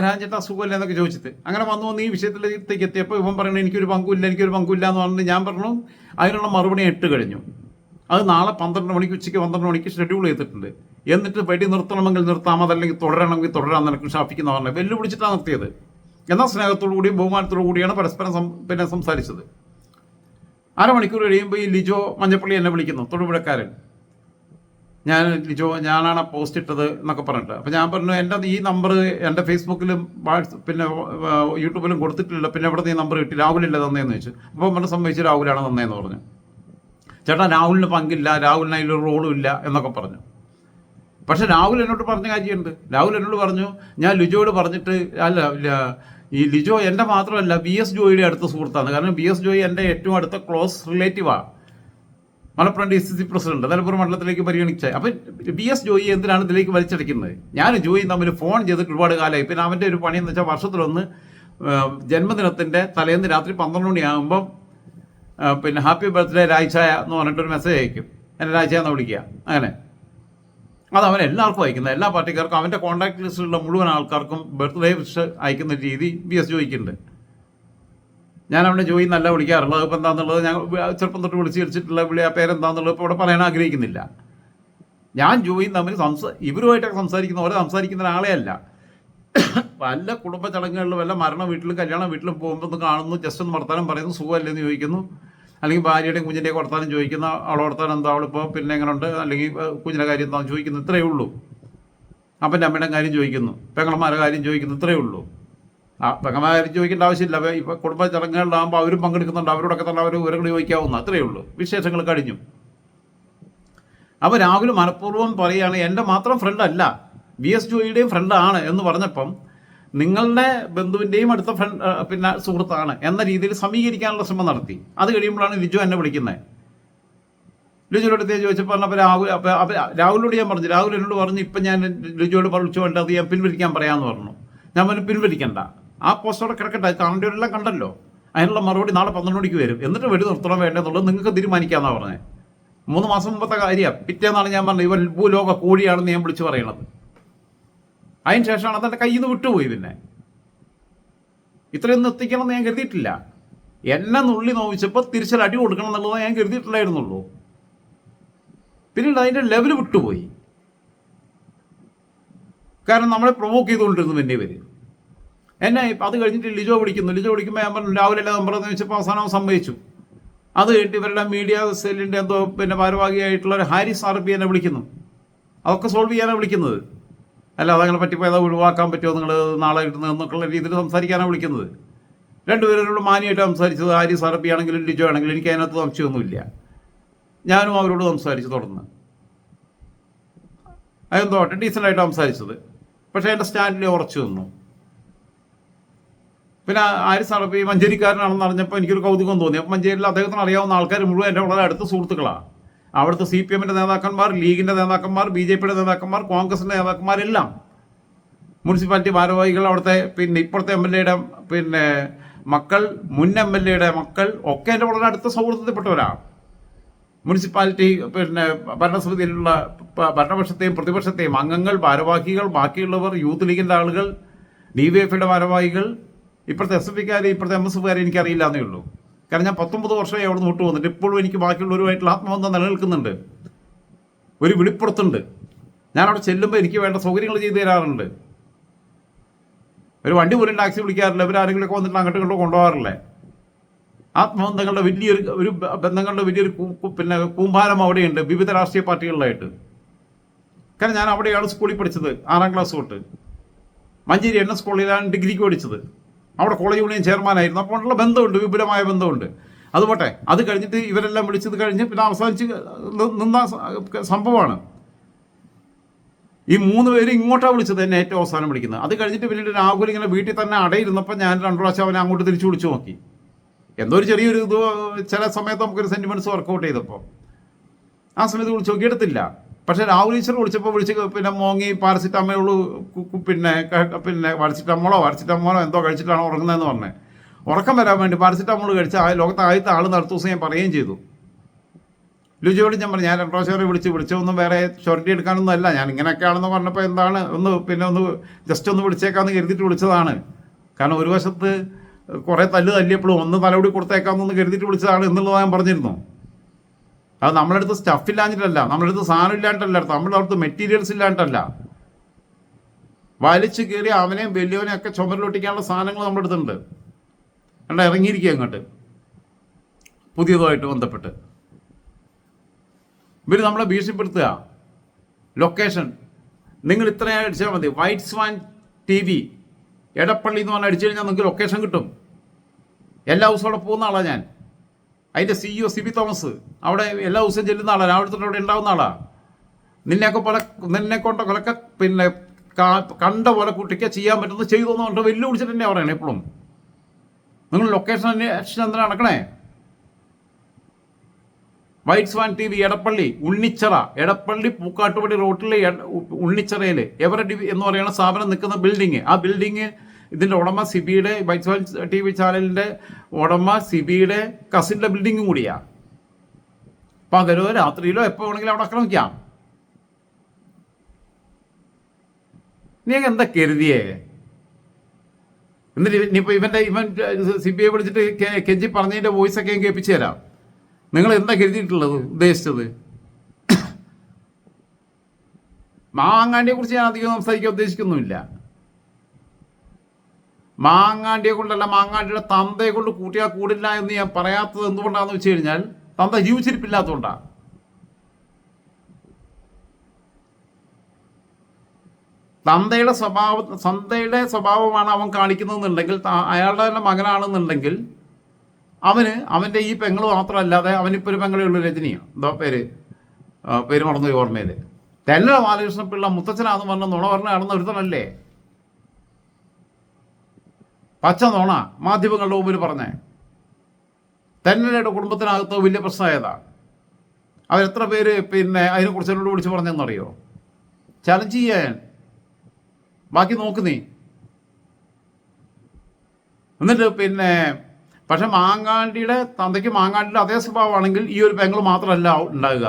രാജേട്ടാ സുഖമല്ലേ എന്നൊക്കെ ചോദിച്ചിട്ട്. അങ്ങനെ വന്ന് ഈ വിഷയത്തിലേക്ക് എത്തിയപ്പോൾ ഇവൻ പറയണു എനിക്കൊരു പങ്കുമില്ല എന്ന് പറഞ്ഞിട്ട് ഞാൻ പറഞ്ഞു അതിനുള്ള മറുപടി 8 കഴിഞ്ഞു. അത് നാളെ 12 മണിക്ക് ഉച്ചയ്ക്ക് 12 മണിക്ക് ഷെഡ്യൂൾ ചെയ്തിട്ടുണ്ട്. എന്നിട്ട് വെടി നിർത്തണമെങ്കിൽ നിർത്താം, അതല്ലെങ്കിൽ തുടരണമെങ്കിൽ തുടരാൻ നിനക്ക് ഷാഫിക്കുന്ന പറഞ്ഞത് വെല്ലുവിളിച്ചിട്ടാണ് നിർത്തിയത്. എന്നാൽ സ്നേഹത്തോടു കൂടിയും ബഹുമാനത്തോടു കൂടിയാണ് പരസ്പരം പിന്നെ സംസാരിച്ചത്. 1/2 മണിക്കൂർ കഴിയുമ്പോൾ ഈ ലിജോ മഞ്ഞപ്പള്ളി എന്നെ വിളിക്കുന്നു, തൊടുപുഴക്കാരൻ. ഞാനാണ് പോസ്റ്റ് ഇട്ടത് എന്നൊക്കെ പറഞ്ഞിട്ട്. അപ്പോൾ ഞാൻ പറഞ്ഞു എൻ്റെ ഈ നമ്പർ എൻ്റെ ഫേസ്ബുക്കിലും പിന്നെ യൂട്യൂബിലും കൊടുത്തിട്ടില്ല, പിന്നെ എവിടെ നീ നമ്പർ കിട്ടി? രാഹുലില്ല തന്നേന്ന് ചോദിച്ചു. അപ്പോൾ പറഞ്ഞ സംഭവിച്ച് രാഹുലാണ് തന്നേന്ന് പറഞ്ഞു. ചേട്ടാ രാഹുലിന് പങ്കില്ല, രാഹുലിന് അതിലൊരു റോളും ഇല്ല എന്നൊക്കെ പറഞ്ഞു. പക്ഷെ രാഹുൽ എന്നോട് പറഞ്ഞ കാര്യമുണ്ട്. രാഹുൽ എന്നോട് പറഞ്ഞു ഞാൻ ലിജോയോട് പറഞ്ഞിട്ട് അല്ല ഈ ലിജോ എൻ്റെ മാത്രമല്ല BS ജോയിയുടെ അടുത്ത സുഹൃത്താണ്. കാരണം BS ജോയി എൻ്റെ ഏറ്റവും അടുത്ത ക്ലോസ് റിലേറ്റീവാണ്. മലപ്പുറം DCC പ്രസിഡന്റ്, നിലമ്പൂർ മണ്ഡലത്തിലേക്ക് പരിഗണിച്ച. അപ്പം BS ജോയി എന്തിനാണ് ഇതിലേക്ക് വലിച്ചടിക്കുന്നത്? ഞാൻ ജോയി തമ്മിൽ ഫോൺ ചെയ്തിട്ട് ഒരുപാട് കാലമായി. പിന്നെ അവൻ്റെ ഒരു പണിയെന്ന് വെച്ചാൽ വർഷത്തിലൊന്ന് ജന്മദിനത്തിൻ്റെ തലേന്ന് രാത്രി 12 മണിയാകുമ്പം പിന്നെ ഹാപ്പി ബർത്ത്ഡേ രായ്ചായ എന്ന് പറഞ്ഞിട്ടൊരു മെസ്സേജ് അയക്കും. എന്നെ രായ്ചായ എന്ന് വിളിക്കുക. അങ്ങനെ അത് അവൻ എല്ലാവർക്കും അയക്കുന്നത്, എല്ലാ പാർട്ടിക്കാർക്കും, അവൻ്റെ കോൺടാക്ട് ലിസ്റ്റിലുള്ള മുഴുവൻ ആൾക്കാർക്കും ബർത്ത്ഡേ വിഷ് അയക്കുന്ന രീതി BS ജോയിക്കുണ്ട്. ഞാൻ അവനെ ജോയി നല്ല വിളിക്കാറുള്ളത്. അതിപ്പോൾ എന്താണെന്നുള്ളത് ഞാൻ ചെറുപ്പം തൊട്ട് വിളിച്ചിട്ടുള്ള ആ പേരെന്താണെന്നുള്ളത് ഇപ്പോൾ ഇവിടെ പറയാൻ ആഗ്രഹിക്കുന്നില്ല. ഞാൻ ജോയിയും തമ്മിൽ ഇവരുമായിട്ടൊക്കെ സംസാരിക്കുന്ന പോലെ സംസാരിക്കുന്ന ഒരാളെ അല്ല. വല്ല കുടുംബ ചടങ്ങുകളിലും വല്ല മരണ വീട്ടിലും കല്യാണ വീട്ടിലും പോകുമ്പോൾ ഒന്ന് കാണുന്നു, ജസ്റ്റ് ഒന്ന് വർത്താനം പറയുന്നു, സുഖമല്ലെന്ന് ചോദിക്കുന്നു, അല്ലെങ്കിൽ ഭാര്യയുടെയും കുഞ്ഞിൻ്റെയും വർത്താനം ചോദിക്കുന്ന, അവളെ വർത്താനം എന്താ, അവളിപ്പോൾ പിന്നെ എങ്ങനെ ഉണ്ട്, അല്ലെങ്കിൽ കുഞ്ഞിൻ്റെ കാര്യം എന്താണെന്ന് ചോദിക്കുന്നു, ഇത്രയേ ഉള്ളൂ. അപ്പൻ്റെ അമ്മയുടെ കാര്യം ചോദിക്കുന്നു, പെങ്ങളമാരുടെ കാര്യം ചോദിക്കുന്നു, ഇത്രയേ ഉള്ളൂ. പെങ്ങന്മാരെ കാര്യം ചോദിക്കേണ്ട ആവശ്യമില്ല. ഇപ്പോൾ കുടുംബ ചടങ്ങുകളിലാകുമ്പോൾ അവരും പങ്കെടുക്കുന്നുണ്ട്, അവരോടൊക്കെ തന്നെ അവർ വിവരങ്ങൾ ചോദിക്കാവുന്ന, അത്രയേ ഉള്ളൂ. വിശേഷങ്ങൾ കഴിഞ്ഞു. അപ്പോൾ രാഹുൽ മനഃപൂർവ്വം പറയുകയാണ് എൻ്റെ മാത്രം ഫ്രണ്ടല്ല, VS ജോയിയുടെയും ഫ്രണ്ടാണ് എന്ന് പറഞ്ഞപ്പം നിങ്ങളുടെ ബന്ധുവിൻ്റെയും അടുത്ത ഫ്രണ്ട് പിന്നെ സുഹൃത്താണ് എന്ന രീതിയിൽ സമീകരിക്കാനുള്ള ശ്രമം നടത്തി. അത് കഴിയുമ്പോഴാണ് ലിജു എന്നെ വിളിക്കുന്നത്. ലിജുവിൻ്റെ അടുത്ത് ചോദിച്ചപ്പോൾ പറഞ്ഞപ്പോൾ രാഹുലിനോട് ഞാൻ പറഞ്ഞു, രാഹുൽ എന്നോട് പറഞ്ഞു ഇപ്പം ഞാൻ ലിജുവോട് വിളിച്ചു വേണ്ട, അത് ഞാൻ പിൻവലിക്കാൻ പറയാമെന്ന് പറഞ്ഞു. ഞാൻ പറഞ്ഞു പിൻവലിക്കണ്ട, ആ പോസ്റ്റോടെ കിടക്കട്ടെ, കാണേണ്ടവരെല്ലാം കണ്ടല്ലോ, അതിനുള്ള മറുപടി നാളെ 12 മണിക്ക് വരും, എന്നിട്ട് വെടി നിർത്തണം വേണ്ടെന്നുള്ളത് നിങ്ങൾക്ക് തീരുമാനിക്കാമെന്നാണ് പറഞ്ഞത്. 3 മാസം മുമ്പത്തെ കാര്യമാണ്. പിറ്റേന്നാണ് ഞാൻ പറഞ്ഞത് ഇവൻ ഭൂലോക കോഴിയാണെന്ന് ഞാൻ വിളിച്ചു പറയണത്. അതിന് ശേഷമാണ് അതെൻ്റെ കയ്യിൽ നിന്ന് വിട്ടുപോയി. പിന്നെ ഇത്രയൊന്നും എത്തിക്കണമെന്ന് ഞാൻ കരുതിയിട്ടില്ല. എന്നെ നുള്ളി നോവിച്ചപ്പോൾ തിരിച്ചൊരു അടി കൊടുക്കണം എന്നുള്ളത് ഞാൻ കരുതിയിട്ടില്ലായിരുന്നുള്ളൂ. പിന്നീട് അതിൻ്റെ ലെവൽ വിട്ടുപോയി. കാരണം നമ്മളെ പ്രൊവോക്ക് ചെയ്തുകൊണ്ടിരുന്നു പിന്നെ ഇവർ എന്നെ. അത് കഴിഞ്ഞിട്ട് ലിജോ വിളിക്കുമ്പോൾ ഞാൻ പറഞ്ഞു രാവിലെ നമ്പറെന്ന് വെച്ചപ്പോൾ അവസാനം സമ്മതിച്ചു. അത് കഴിഞ്ഞിട്ട് ഇവരുടെ മീഡിയ സെല്ലിൻ്റെ എന്തോ പിന്നെ ഭാരവാഹിയായിട്ടുള്ള ഒരു ഹാരിസ് RP എന്നെ വിളിക്കുന്നു. അതൊക്കെ സോൾവ് ചെയ്യാനാണ് വിളിക്കുന്നത്. അല്ല അതങ്ങനെ പറ്റിപ്പോൾ ഏതാ ഒഴിവാക്കാൻ പറ്റുമോ നിങ്ങൾ നാളെ കിട്ടുന്നത് എന്നൊക്കെയുള്ള രീതിയിൽ സംസാരിക്കാനാണ് വിളിക്കുന്നത്. രണ്ടുപേരോട് മാനിയായിട്ട് സംസാരിച്ചത് ഹാരിസ് RP ആണെങ്കിലും ലിജോ ആണെങ്കിലും എനിക്ക് അതിനകത്ത് സംശയമൊന്നുമില്ല. ഞാനും അവരോട് സംസാരിച്ച് തുടർന്ന് അതെന്തോ ഡീസൻ്റായിട്ട് സംസാരിച്ചത്. പക്ഷേ എൻ്റെ സ്റ്റാൻഡിൽ ഉറച്ചു നിന്നു. പിന്നെ ഹാരിസ് RP മഞ്ചേരിക്കാരനാണെന്ന് അറിഞ്ഞപ്പോൾ എനിക്കൊരു കൗതുകം തോന്നി. അപ്പോൾ മഞ്ചേരിയിൽ അദ്ദേഹത്തിന് അറിയാവുന്ന ആൾക്കാർ മുഴുവൻ എൻ്റെ വളരെ അടുത്ത സുഹൃത്തുക്കളാണ്. അവിടുത്തെ CPM-ൻ്റെ നേതാക്കന്മാർ, ലീഗിൻ്റെ നേതാക്കന്മാർ, BJP-യുടെ നേതാക്കന്മാർ, കോൺഗ്രസിൻ്റെ നേതാക്കന്മാരെല്ലാം, മുനിസിപ്പാലിറ്റി ഭാരവാഹികൾ, അവിടുത്തെ പിന്നെ ഇപ്പോഴത്തെ MLA-യുടെ പിന്നെ മക്കൾ, മുൻ MLA-യുടെ മക്കൾ ഒക്കെ എൻ്റെ വളരെ അടുത്ത സൗഹൃദത്തിൽപ്പെട്ടവരാണ്. മുനിസിപ്പാലിറ്റി പിന്നെ ഭരണസമിതിയിലുള്ള ഭരണപക്ഷത്തെയും പ്രതിപക്ഷത്തെയും അംഗങ്ങൾ, ഭാരവാഹികൾ, ബാക്കിയുള്ളവർ, യൂത്ത് ലീഗിൻ്റെ ആളുകൾ, DYFയുടെ ഭാരവാഹികൾ, ഇപ്പോഴത്തെ SFIക്കാർ, ഇപ്പോഴത്തെ MSFകാരെ എനിക്കറിയില്ല എന്നേ ഉള്ളൂ. കാരണം ഞാൻ 19 വർഷമായി അവിടെ നിന്ന് വിട്ടു വന്നിട്ട് ഇപ്പോഴും എനിക്ക് ബാക്കിയുള്ളവരുമായിട്ടുള്ള ആത്മബന്ധം നിലനിൽക്കുന്നുണ്ട്. ഒരു വിളിപ്പുറത്തുണ്ട്. ഞാനവിടെ ചെല്ലുമ്പോൾ എനിക്ക് വേണ്ട സൗകര്യങ്ങൾ ചെയ്തു തരാറുണ്ട്. ഒരു വണ്ടി പോലും ടാക്സി വിളിക്കാറില്ല. ഇവരാരെങ്കിലുമൊക്കെ വന്നിട്ട് അങ്ങോട്ട് ഇങ്ങോട്ട് കൊണ്ടുപോകാറില്ല. ആത്മബന്ധങ്ങളുടെ വലിയൊരു ബന്ധങ്ങളുടെ വലിയൊരു പിന്നെ കൂമ്പാരം അവിടെയുണ്ട് വിവിധ രാഷ്ട്രീയ പാർട്ടികളിലായിട്ട്. കാരണം ഞാൻ അവിടെയാണ് സ്കൂളിൽ പഠിച്ചത്, 6ാം ക്ലാസ് തൊട്ട്. മഞ്ചേരി NS കോളേജിലാണ് ഡിഗ്രിക്ക് പഠിച്ചത്. അവിടെ കോളേജ് യൂണിയൻ ചെയർമാനായിരുന്നു. അപ്പോൾ ഉള്ള ബന്ധമുണ്ട്, വിപുലമായ ബന്ധമുണ്ട്. അതുപോട്ടെ, അത് കഴിഞ്ഞിട്ട് ഇവരെല്ലാം വിളിച്ചത് കഴിഞ്ഞ് പിന്നെ അവസാനിച്ച് നിന്ന സംഭവമാണ്. ഈ 3 പേര് ഇങ്ങോട്ടാണ് വിളിച്ചത്, എന്നെ ഏറ്റവും അവസാനം വിളിക്കുന്നത്. അത് കഴിഞ്ഞിട്ട് പിന്നീട് രാഹുൽ ഇങ്ങനെ വീട്ടിൽ തന്നെ അടയിരുന്നപ്പോൾ ഞാൻ 2 പ്രാവശ്യം അവനെ അങ്ങോട്ട് തിരിച്ചു വിളിച്ചു നോക്കി. എന്തോ ഒരു ചെറിയൊരു ഇത് ചില സമയത്ത് നമുക്കൊരു സെൻറ്റിമെൻറ്റ്സ് വർക്കൗട്ട് ചെയ്തപ്പോൾ ആ സമയത്ത് വിളിച്ച് നോക്കി എടുത്തില്ല. പക്ഷേ രാഹുൽ ഈശ്വർ വിളിച്ചപ്പോൾ പിന്നെ മോങ്ങി പാരസിറ്റമോള് പിന്നെ പാരസിറ്റമോളോ എന്തോ കഴിച്ചിട്ടാണ് ഉറങ്ങുന്നതെന്ന് പറഞ്ഞത്. ഉറക്കം വരാൻ വേണ്ടി പാരസിറ്റമോൾ കഴിച്ച ലോകത്തെ ആദ്യത്തെ ആൾ അടുത്ത ദിവസം ഞാൻ പറയുകയും ചെയ്തു. ലിജോയോട് ഞാൻ പറഞ്ഞു, ഞാൻ 2 പ്രാവശ്യം വിളിച്ചൊന്നും വേറെ ഷൊർട്ടി എടുക്കാനൊന്നും അല്ല, ഞാൻ ഇങ്ങനെയൊക്കെയാണെന്ന് പറഞ്ഞപ്പോൾ എന്താണ് ഒന്ന് ജസ്റ്റ് ഒന്ന് വിളിച്ചേക്കാമെന്ന് കരുതിയിട്ട് വിളിച്ചതാണ്. കാരണം ഒരു വശത്ത് കുറേ തല്ലിയപ്പോഴും ഒന്ന് തലകൂടി കൊടുത്തേക്കാമെന്നൊന്ന് കരുതിയിട്ട് വിളിച്ചതാണ് എന്നുള്ളത് ഞാൻ പറഞ്ഞിരുന്നു. അത് നമ്മുടെ അടുത്ത് സ്റ്റഫ് ഇല്ലാഞ്ഞിട്ടല്ല, നമ്മുടെ അടുത്ത് സാധനം ഇല്ലാണ്ടല്ല, നമ്മുടെ അടുത്ത് മെറ്റീരിയൽസ് ഇല്ലാണ്ടല്ല. വലിച്ചു കയറി അവനെയും വലിയവനെയും ഒക്കെ ചുമരിലൊട്ടിക്കാനുള്ള സാധനങ്ങൾ നമ്മുടെ അടുത്തുണ്ട്. കണ്ട ഇറങ്ങിയിരിക്കുക അങ്ങോട്ട് പുതിയതുമായിട്ട് ബന്ധപ്പെട്ട് ഇവർ നമ്മളെ ഭീഷണിപ്പെടുത്തുക. ലൊക്കേഷൻ നിങ്ങൾ ഇത്രയും അടിച്ചാൽ മതി, വൈറ്റ് സ്വാൻ TV എടപ്പള്ളി എന്ന് പറഞ്ഞാൽ അടിച്ചു കഴിഞ്ഞാൽ നിങ്ങൾക്ക് ലൊക്കേഷൻ കിട്ടും. എല്ലാ ദിവസവും അവിടെ പോകുന്ന ആളാണ് ഞാൻ. അതിൻ്റെ CEO CB തോമസ് അവിടെ എല്ലാ ദിവസവും ചെല്ലുന്ന ആളാണ്, രാവിലെ തൊട്ട് അവിടെ ഉണ്ടാവുന്ന ആളാണ്. നിന്നെ കൊണ്ടൊക്കെ പിന്നെ കണ്ട പോലെ കുട്ടിക്ക് ചെയ്യാൻ പറ്റുന്നത് ചെയ്തോന്ന് പറഞ്ഞിട്ട് വെല്ലുവിളിച്ചിട്ട് തന്നെ പറയണേ. എപ്പോഴും നിങ്ങൾ ലൊക്കേഷൻ അന്വേഷിച്ച് എന്തിനാ നടക്കണേ? White swan TV Edappally Unnichira, Edappally Pookkattupadi റോട്ടിലെ ഉണ്ണിച്ചിറയിൽ എവറഡി എന്ന് പറയുന്ന സ്ഥാപനം നിൽക്കുന്ന ബിൽഡിങ്. ആ ബിൽഡിങ് ഇതിൻ്റെ ഉടമ സിബിയുടെ, വൈറ്റ് സ്വാൻ TV ചാനലിൻ്റെ ഉടമ സിബിയുടെ കസിൻ്റെ ബിൽഡിങ്ങും കൂടിയാണ്. പകലോ രാത്രിയിലോ എപ്പോൾ വേണമെങ്കിലും അവിടെ ആക്രമിക്കാം. നീ എന്താ കരുതിയേ? എന്നിട്ട് ഇനിയിപ്പോൾ ഇവൻ CBI വിളിച്ചിട്ട് കെഞ്ചി പറഞ്ഞതിൻ്റെ വോയിസൊക്കെ ഞാൻ കേൾപ്പിച്ചു തരാം. നിങ്ങൾ എന്താ കരുതിയിട്ടുള്ളത്, ഉദ്ദേശിച്ചത്? മാങ്ങാണ്ടിയെ കുറിച്ച് ഞാൻ അധികം സംസാരിക്കാൻ ഉദ്ദേശിക്കുന്നുമില്ല. മാങ്ങാണ്ടിയെ കൊണ്ടല്ല, മാങ്ങാണ്ടിയുടെ തന്തയെ കൊണ്ട് കൂട്ടിയാൽ കൂടില്ല എന്ന് ഞാൻ പറയാത്തത് എന്തുകൊണ്ടാണെന്ന് വെച്ച് കഴിഞ്ഞാൽ തന്ത ജീവിച്ചിരിപ്പില്ലാത്തതുകൊണ്ടാണ്. തന്തയുടെ സ്വഭാവമാണ് അവൻ കാണിക്കുന്നതെന്നുണ്ടെങ്കിൽ, അയാളുടെ തന്നെ മകനാണെന്നുണ്ടെങ്കിൽ അവൻ്റെ ഈ പെങ്ങൾ മാത്രമല്ലാതെ അവനിപ്പോൾ ഒരു പെങ്ങളേ ഉള്ളൂ, രജനിയാണ് എന്തോ പേര്, പേര് മറന്നു ഓർമ്മയിൽ. തെന്നല ബാലകൃഷ്ണപിള്ള മുത്തച്ഛനാന്ന് പറഞ്ഞ നുണ പറഞ്ഞ നടന്ന ഒരുത്തനല്ലേ? പച്ച നുണ മാധ്യമങ്ങളുടെ മുമ്പിൽ പറഞ്ഞേ. തെന്നലയുടെ കുടുംബത്തിനകത്ത് വലിയ പ്രശ്നമായതാ. അവരെത്ര പേര് അതിനെക്കുറിച്ച് എന്നോട് വിളിച്ച് പറഞ്ഞെന്നറിയോ? ചലഞ്ച് ചെയ്യാൻ. ബാക്കി നോക്ക് നീ. എന്നിട്ട് പക്ഷെ മാങ്ങാണ്ടിയുടെ തന്തയ്ക്ക് മാങ്ങാണ്ടിയുടെ അതേ സ്വഭാവമാണെങ്കിൽ ഈ ഒരു പെങ്ങൾ മാത്രമല്ല ഉണ്ടാകുക.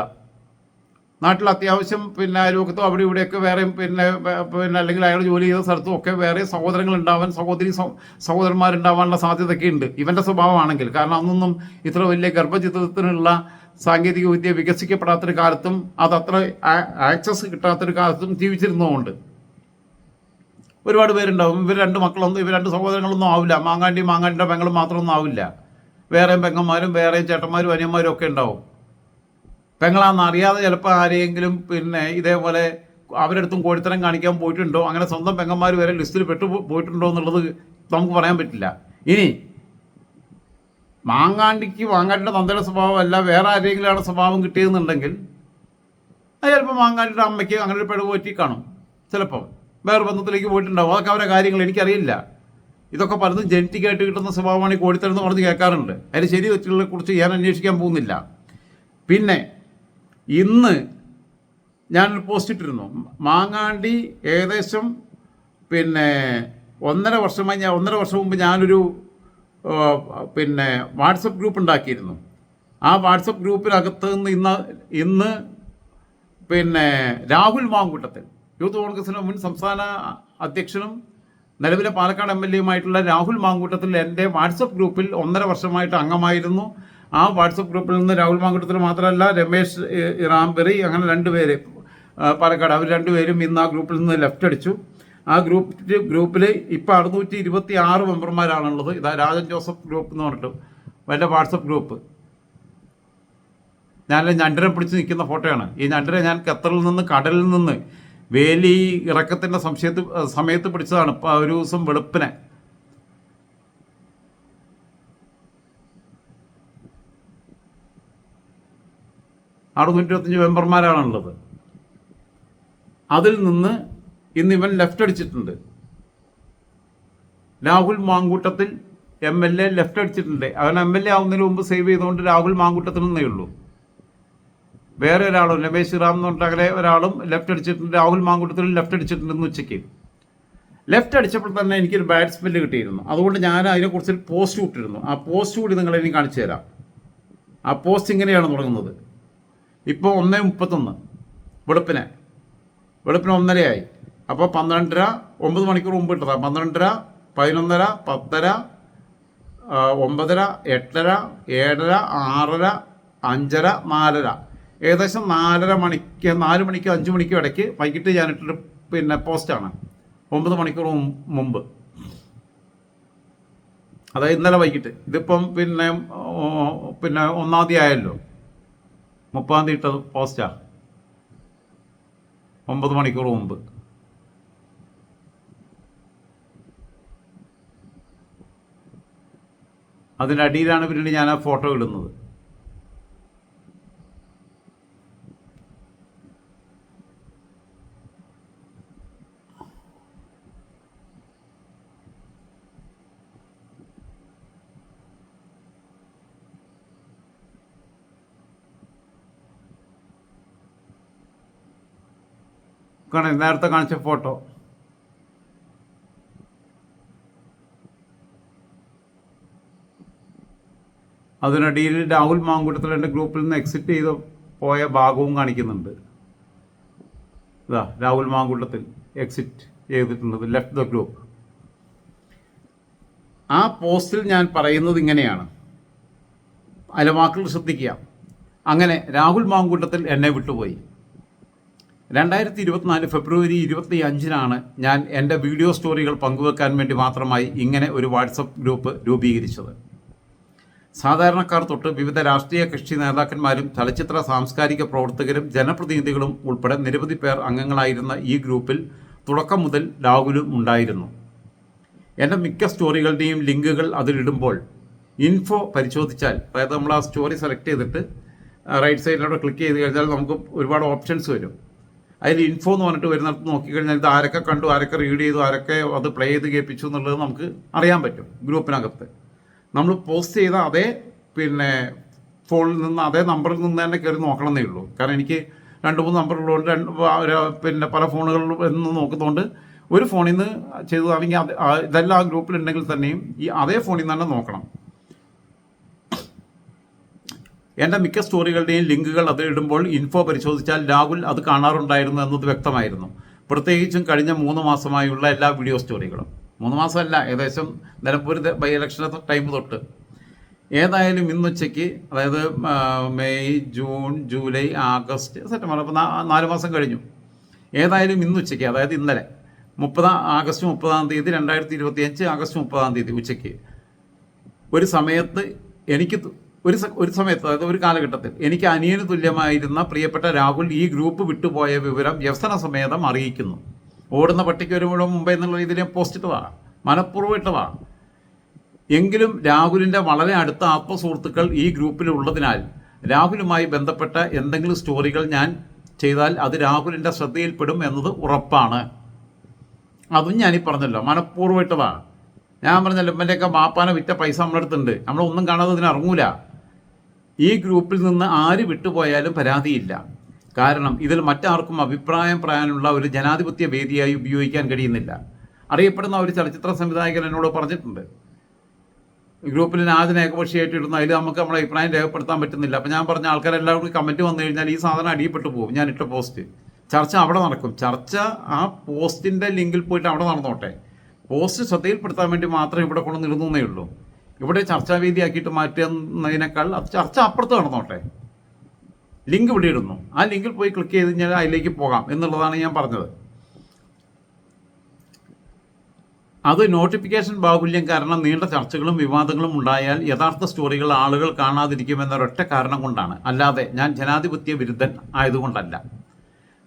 നാട്ടിൽ അത്യാവശ്യം അയൽവക്കത്തും അവിടെ ഇവിടെയൊക്കെ വേറെ അല്ലെങ്കിൽ അയാൾ ജോലി ചെയ്ത സ്ഥലത്തും ഒക്കെ വേറെ സഹോദരങ്ങൾ ഉണ്ടാവാൻ സഹോദരന്മാരുണ്ടാവാനുള്ള സാധ്യതയൊക്കെ ഉണ്ട് ഇവൻ്റെ സ്വഭാവമാണെങ്കിൽ. കാരണം അന്നൊന്നും ഇത്ര വലിയ ഗർഭചിത്രത്തിനുള്ള സാങ്കേതിക വിദ്യ വികസിക്കപ്പെടാത്തൊരു കാലത്തും അതത്ര ആക്സസ് കിട്ടാത്തൊരു കാലത്തും ജീവിച്ചിരുന്നതുകൊണ്ട് ഒരുപാട് പേരുണ്ടാവും. ഇവർ രണ്ട് മക്കളൊന്നും ഇവർ രണ്ട് സഹോദരങ്ങളൊന്നും ആവില്ല. മാങ്ങാണ്ടിയുടെ പെങ്ങളും മാത്രമൊന്നും ആവില്ല. വേറെയും പെങ്ങന്മാരും വേറെയും ചേട്ടന്മാരും അനിയന്മാരും ഒക്കെ ഉണ്ടാവും. പെങ്ങളാന്ന് അറിയാതെ ചിലപ്പോൾ ആരെയെങ്കിലും ഇതേപോലെ അവരടുത്തും കോഴിത്തരം കാണിക്കാൻ പോയിട്ടുണ്ടോ, അങ്ങനെ സ്വന്തം പെങ്ങന്മാർ വരെ ലിസ്റ്റിൽ പോയിട്ടുണ്ടോ എന്നുള്ളത് നമുക്ക് പറയാൻ പറ്റില്ല. ഇനി മാങ്ങാണ്ടിയുടെ തന്തയുടെ സ്വഭാവമല്ല വേറെ ആരെങ്കിലാണ് സ്വഭാവം കിട്ടിയെന്നുണ്ടെങ്കിൽ അത് ചിലപ്പോൾ മാങ്ങാണ്ടിയുടെ അമ്മയ്ക്ക് അങ്ങനെ ഒരു പിഴവ് പറ്റി കാണും. ചിലപ്പം വേറെ ബന്ധത്തിലേക്ക് പോയിട്ടുണ്ടാവും. അതൊക്കെ അവരുടെ കാര്യങ്ങൾ എനിക്കറിയില്ല. ഇതൊക്കെ പലതും ജനറ്റിക്കായിട്ട് കിട്ടുന്ന സ്വഭാവമാണ് ഈ കോഴിത്തരം എന്ന് പറഞ്ഞ് കേൾക്കാറുണ്ട്. അതിന് ശരി തെറ്റുകളെ കുറിച്ച് ഞാൻ അന്വേഷിക്കാൻ പോകുന്നില്ല. പിന്നെ ഇന്ന് ഞാനൊരു പോസ്റ്റ് ഇട്ടിരുന്നു. മാങ്ങാണ്ടി ഏകദേശം 1.5 വർഷം മുമ്പ് ഞാനൊരു വാട്സപ്പ് ഗ്രൂപ്പ് ഉണ്ടാക്കിയിരുന്നു. ആ വാട്സപ്പ് ഗ്രൂപ്പിനകത്ത് നിന്ന് ഇന്ന് രാഹുൽ മാങ്കൂട്ടത്തിൽ യൂത്ത് കോൺഗ്രസിൻ്റെ മുൻ സംസ്ഥാന അധ്യക്ഷനും നിലവിലെ പാലക്കാട് MLA രാഹുൽ മാങ്കൂട്ടത്തിൽ എൻ്റെ വാട്സപ്പ് ഗ്രൂപ്പിൽ 1.5 വർഷമായിട്ട് അംഗമായിരുന്നു. ആ വാട്സപ്പ് ഗ്രൂപ്പിൽ നിന്ന് രാഹുൽ മാങ്കൂട്ടത്തിൽ മാത്രമല്ല രമേശ് റാംബെറി അങ്ങനെ 2 പേര് പാലക്കാട്, അവർ 2 പേരും ഇന്ന് ആ ഗ്രൂപ്പിൽ നിന്ന് ലെഫ്റ്റ് അടിച്ചു. ആ ഗ്രൂപ്പിൽ ഇപ്പോൾ 626 മെമ്പർമാരാണുള്ളത്. ഇതാ രാജൻ ജോസഫ് ഗ്രൂപ്പ് എന്ന് പറഞ്ഞിട്ട് വലിയ വാട്സപ്പ് ഗ്രൂപ്പ്. ഞാൻ ഞണ്ടരെ പിടിച്ച് നിൽക്കുന്ന ഫോട്ടോയാണ്. ഈ ഞണ്ടരെ ഞാൻ ഖത്തറിൽ നിന്ന് കടലിൽ നിന്ന് വേലി ഇറക്കത്തിൻ്റെ സമയത്ത് പിടിച്ചതാണ്. ഇപ്പോൾ ഒരു ദിവസം വെളുപ്പിനെ. അവിടെ 125 മെമ്പർമാരാണുള്ളത്. അതിൽ നിന്ന് ഇന്ന് ഇവൻ ലെഫ്റ്റ് അടിച്ചിട്ടുണ്ട്. രാഹുൽ മാങ്കൂട്ടത്തിൽ MLA ലെഫ്റ്റ് അടിച്ചിട്ടുണ്ട്. അവൻ MLA ആവുന്നതിന് മുമ്പ് സേവ് ചെയ്തുകൊണ്ട് രാഹുൽ മാങ്കൂട്ടത്തിൽ നിന്നേ ഉള്ളൂ. വേറെ ഒരാളും രമേശ് റാം എന്ന് പറഞ്ഞിട്ട് അങ്ങനെ ഒരാളും ലെഫ്റ്റ് അടിച്ചിട്ടുണ്ട്. രാഹുൽ മാങ്കൂട്ടത്തിൽ ലെഫ്റ്റ് അടിച്ചിട്ടുണ്ടെന്ന് ഉച്ചയ്ക്ക്. ലെഫ്റ്റ് അടിച്ചപ്പോൾ തന്നെ എനിക്കൊരു ബാഡ് സ്മെല്ല് കിട്ടിയിരുന്നു. അതുകൊണ്ട് ഞാൻ അതിനെക്കുറിച്ച് പോസ്റ്റ് ഇട്ടിരുന്നു. ആ പോസ്റ്റ് കൂടി നിങ്ങളെ ഇനി കാണിച്ചു തരാം. ആ പോസ്റ്റ് ഇങ്ങനെയാണ് തുടങ്ങുന്നത്. ഇപ്പോൾ 1:31 വെളുപ്പിന് 1:30 അപ്പോൾ 12:30 9 മണിക്കൂർ മുമ്പ് ഇട്ടതാ. 12:30 11:30 10:30 9:30 8:30 7:30 6:30 5:30 4:30 ഏകദേശം 4 മണിക്ക് 5 മണിക്കും ഇടയ്ക്ക് വൈകിട്ട് ഞാനിട്ടൊരു പോസ്റ്റാണ് 9 മണിക്കൂർ മുമ്പ്. അതായത് ഇന്നലെ വൈകിട്ട്. ഇതിപ്പം 1-ാം തീയതി ആയല്ലോ. 30-ാം തീയതി ഇട്ടത് പോസ്റ്റാ 9 മണിക്കൂർ മുമ്പ്. അതിനടിയിലാണ് പിന്നീട് ഞാൻ ആ ഫോട്ടോ ഇടുന്നത്. നേരത്തെ കാണിച്ച ഫോട്ടോ. അതിനിടയിൽ രാഹുൽ മാങ്കൂട്ടത്തിൽ എൻ്റെ ഗ്രൂപ്പിൽ നിന്ന് എക്സിറ്റ് ചെയ്ത് പോയ ഭാഗവും കാണിക്കുന്നുണ്ട്. ഇതാ രാഹുൽ മാങ്കൂട്ടത്തിൽ എക്സിറ്റ് ചെയ്തിട്ടുള്ളത്, ലെഫ്റ്റ് ദ ഗ്രൂപ്പ്. ആ പോസ്റ്റിൽ ഞാൻ പറയുന്നത് ഇങ്ങനെയാണ്, അതിലെ വാക്കുകൾ ശ്രദ്ധിക്കുക. അങ്ങനെ രാഹുൽ മാങ്കൂട്ടത്തിൽ എന്നെ വിട്ടുപോയി. 2024 ഫെബ്രുവരി 25-നാണ് ഞാൻ എൻ്റെ വീഡിയോ സ്റ്റോറികൾ പങ്കുവെക്കാൻ വേണ്ടി മാത്രമായി ഇങ്ങനെ ഒരു വാട്സപ്പ് ഗ്രൂപ്പ് രൂപീകരിച്ചത്. സാധാരണക്കാർ തൊട്ട് വിവിധ രാഷ്ട്രീയ കക്ഷി നേതാക്കന്മാരും ചലച്ചിത്ര സാംസ്കാരിക പ്രവർത്തകരും ജനപ്രതിനിധികളും ഉൾപ്പെടെ നിരവധി പേർ അംഗങ്ങളായിരുന്ന ഈ ഗ്രൂപ്പിൽ തുടക്കം മുതൽ രാഹുലും ഉണ്ടായിരുന്നു. എൻ്റെ മിക്ക സ്റ്റോറികളുടെയും ലിങ്കുകൾ അതിലിടുമ്പോൾ ഇൻഫോ പരിശോധിച്ചാൽ, അതായത് നമ്മൾ ആ സ്റ്റോറി സെലക്ട് ചെയ്തിട്ട് റൈറ്റ് സൈഡിലൂടെ ക്ലിക്ക് ചെയ്ത് കഴിഞ്ഞാൽ നമുക്ക് ഒരുപാട് ഓപ്ഷൻസ് വരും. അതിൽ ഇൻഫോ എന്ന് പറഞ്ഞിട്ട് വരുന്നിടത്ത് നോക്കിക്കഴിഞ്ഞാൽ ഇത് ആരൊക്കെ കണ്ടു, ആരൊക്കെ റീഡ് ചെയ്തു, ആരൊക്കെ അത് പ്ലേ ചെയ്ത് കേൾപ്പിച്ചു എന്നുള്ളത് നമുക്ക് അറിയാൻ പറ്റും. ഗ്രൂപ്പിനകത്ത് നമ്മൾ പോസ്റ്റ് ചെയ്ത അതേ ഫോണിൽ നിന്ന് അതേ നമ്പറിൽ നിന്ന് തന്നെ കയറി നോക്കണമെന്നേ ഉള്ളൂ. കാരണം എനിക്ക് 2-3 നമ്പറുള്ളതുകൊണ്ട് പല ഫോണുകളിൽ എന്ന് നോക്കുന്നതുകൊണ്ട് ഒരു ഫോണിൽ നിന്ന് ചെയ്തതാണെങ്കിൽ ഇതെല്ലാം ആ ഗ്രൂപ്പിലുണ്ടെങ്കിൽ തന്നെയും ഈ അതേ ഫോണിൽ നിന്ന് തന്നെ നോക്കണം. എൻ്റെ മിക്ക സ്റ്റോറികളുടെയും ലിങ്കുകൾ അത് ഇടുമ്പോൾ ഇൻഫോ പരിശോധിച്ചാൽ രാഹുൽ അത് കാണാറുണ്ടായിരുന്നു എന്നത് വ്യക്തമായിരുന്നു. പ്രത്യേകിച്ചും കഴിഞ്ഞ 3 മാസമായുള്ള എല്ലാ വീഡിയോ സ്റ്റോറികളും. 3 മാസമല്ല, ഏകദേശം നിലമ്പൂർ ബൈ ഇലക്ഷൻ്റെ ടൈം തൊട്ട്. ഏതായാലും ഇന്നുച്ചയ്ക്ക്, അതായത് May, June, July, August, September, അപ്പോൾ 4 മാസം കഴിഞ്ഞു. ഏതായാലും ഇന്നുച്ചയ്ക്ക്, അതായത് ഇന്നലെ ആഗസ്റ്റ് 30 2025 ആഗസ്റ്റ് 30 ഉച്ചയ്ക്ക് ഒരു സമയത്ത് എനിക്ക് ഒരു സമയത്ത്, അതായത് ഒരു കാലഘട്ടത്തിൽ എനിക്ക് അനിയന് തുല്യമായിരുന്ന പ്രിയപ്പെട്ട രാഹുൽ ഈ ഗ്രൂപ്പ് വിട്ടുപോയ വിവരം വ്യസന സമേതം അറിയിക്കുന്നു. ഓടുന്ന പട്ടിക്ക് ഒരു മുഴുവൻ മുമ്പ് എന്നുള്ള രീതിയിൽ ഞാൻ പോസ്റ്റ് ഇട്ടതാണ്, മനഃപൂർവ്വം ഇട്ടതാണ്. എങ്കിലും രാഹുലിൻ്റെ വളരെ അടുത്ത ആത്മസുഹൃത്തുക്കൾ ഈ ഗ്രൂപ്പിലുള്ളതിനാൽ രാഹുലുമായി ബന്ധപ്പെട്ട എന്തെങ്കിലും സ്റ്റോറികൾ ഞാൻ ചെയ്താൽ അത് രാഹുലിൻ്റെ ശ്രദ്ധയിൽപ്പെടും എന്നത് ഉറപ്പാണ്. അതും ഞാനീ പറഞ്ഞല്ലോ, മനഃപൂർവ്വം ഇട്ടതാണ്. ഞാൻ പറഞ്ഞല്ലോ, ഇവൻ്റെയൊക്കെ മാപ്പാനെ വിറ്റ പൈസ നമ്മളെടുത്തുണ്ട്, നമ്മളൊന്നും കാണാതെ ഇതിനിറങ്ങൂല. ഈ ഗ്രൂപ്പിൽ നിന്ന് ആര് വിട്ടുപോയാലും പരാതിയില്ല. കാരണം ഇതിൽ മറ്റാർക്കും അഭിപ്രായം പറയാനുള്ള ഒരു ജനാധിപത്യ വേദിയായി ഉപയോഗിക്കാൻ കഴിയുന്നില്ല. അറിയപ്പെടുന്ന ഒരു ചലച്ചിത്ര സംവിധായകൻ എന്നോട് പറഞ്ഞിട്ടുണ്ട്, ഗ്രൂപ്പിൽ ആദ്യം ഏകപക്ഷീയമായിട്ട് ഇടുന്ന അതിൽ നമുക്ക് നമ്മുടെ അഭിപ്രായം രേഖപ്പെടുത്താൻ പറ്റുന്നില്ല. അപ്പോൾ ഞാൻ പറഞ്ഞ ആൾക്കാരെല്ലാവർക്കും കമൻറ്റ് വന്നു കഴിഞ്ഞാൽ ഈ സാധനം അടിയപ്പെട്ടു പോകും. ഞാൻ ഇട്ട പോസ്റ്റ് ചർച്ച അവിടെ നടക്കും. ചർച്ച ആ പോസ്റ്റിൻ്റെ ലിങ്കിൽ പോയിട്ട് അവിടെ നടന്നോട്ടെ. പോസ്റ്റ് ശ്രദ്ധയിൽപ്പെടുത്താൻ വേണ്ടി മാത്രം ഇവിടെ കൊണ്ടുവന്നിരുന്നേ ഉള്ളൂ. ഇവിടെ ചർച്ചാവേദിയാക്കിയിട്ട് മാറ്റുന്നതിനേക്കാൾ അത് ചർച്ച അപ്പുറത്ത് നടന്നോട്ടെ. ലിങ്ക് ഇവിടെ ഇടുന്നു, ആ ലിങ്കിൽ പോയി ക്ലിക്ക് ചെയ്ത് കഴിഞ്ഞാൽ അതിലേക്ക് പോകാം എന്നുള്ളതാണ് ഞാൻ പറഞ്ഞത്. അത് നോട്ടിഫിക്കേഷൻ ബാഹുല്യം കാരണം നീണ്ട ചർച്ചകളും വിവാദങ്ങളും ഉണ്ടായാൽ യഥാർത്ഥ സ്റ്റോറികൾ ആളുകൾ കാണാതിരിക്കുമെന്നൊരൊറ്റ കാരണം കൊണ്ടാണ്, അല്ലാതെ ഞാൻ ജനാധിപത്യ വിരുദ്ധൻ ആയതുകൊണ്ടല്ല.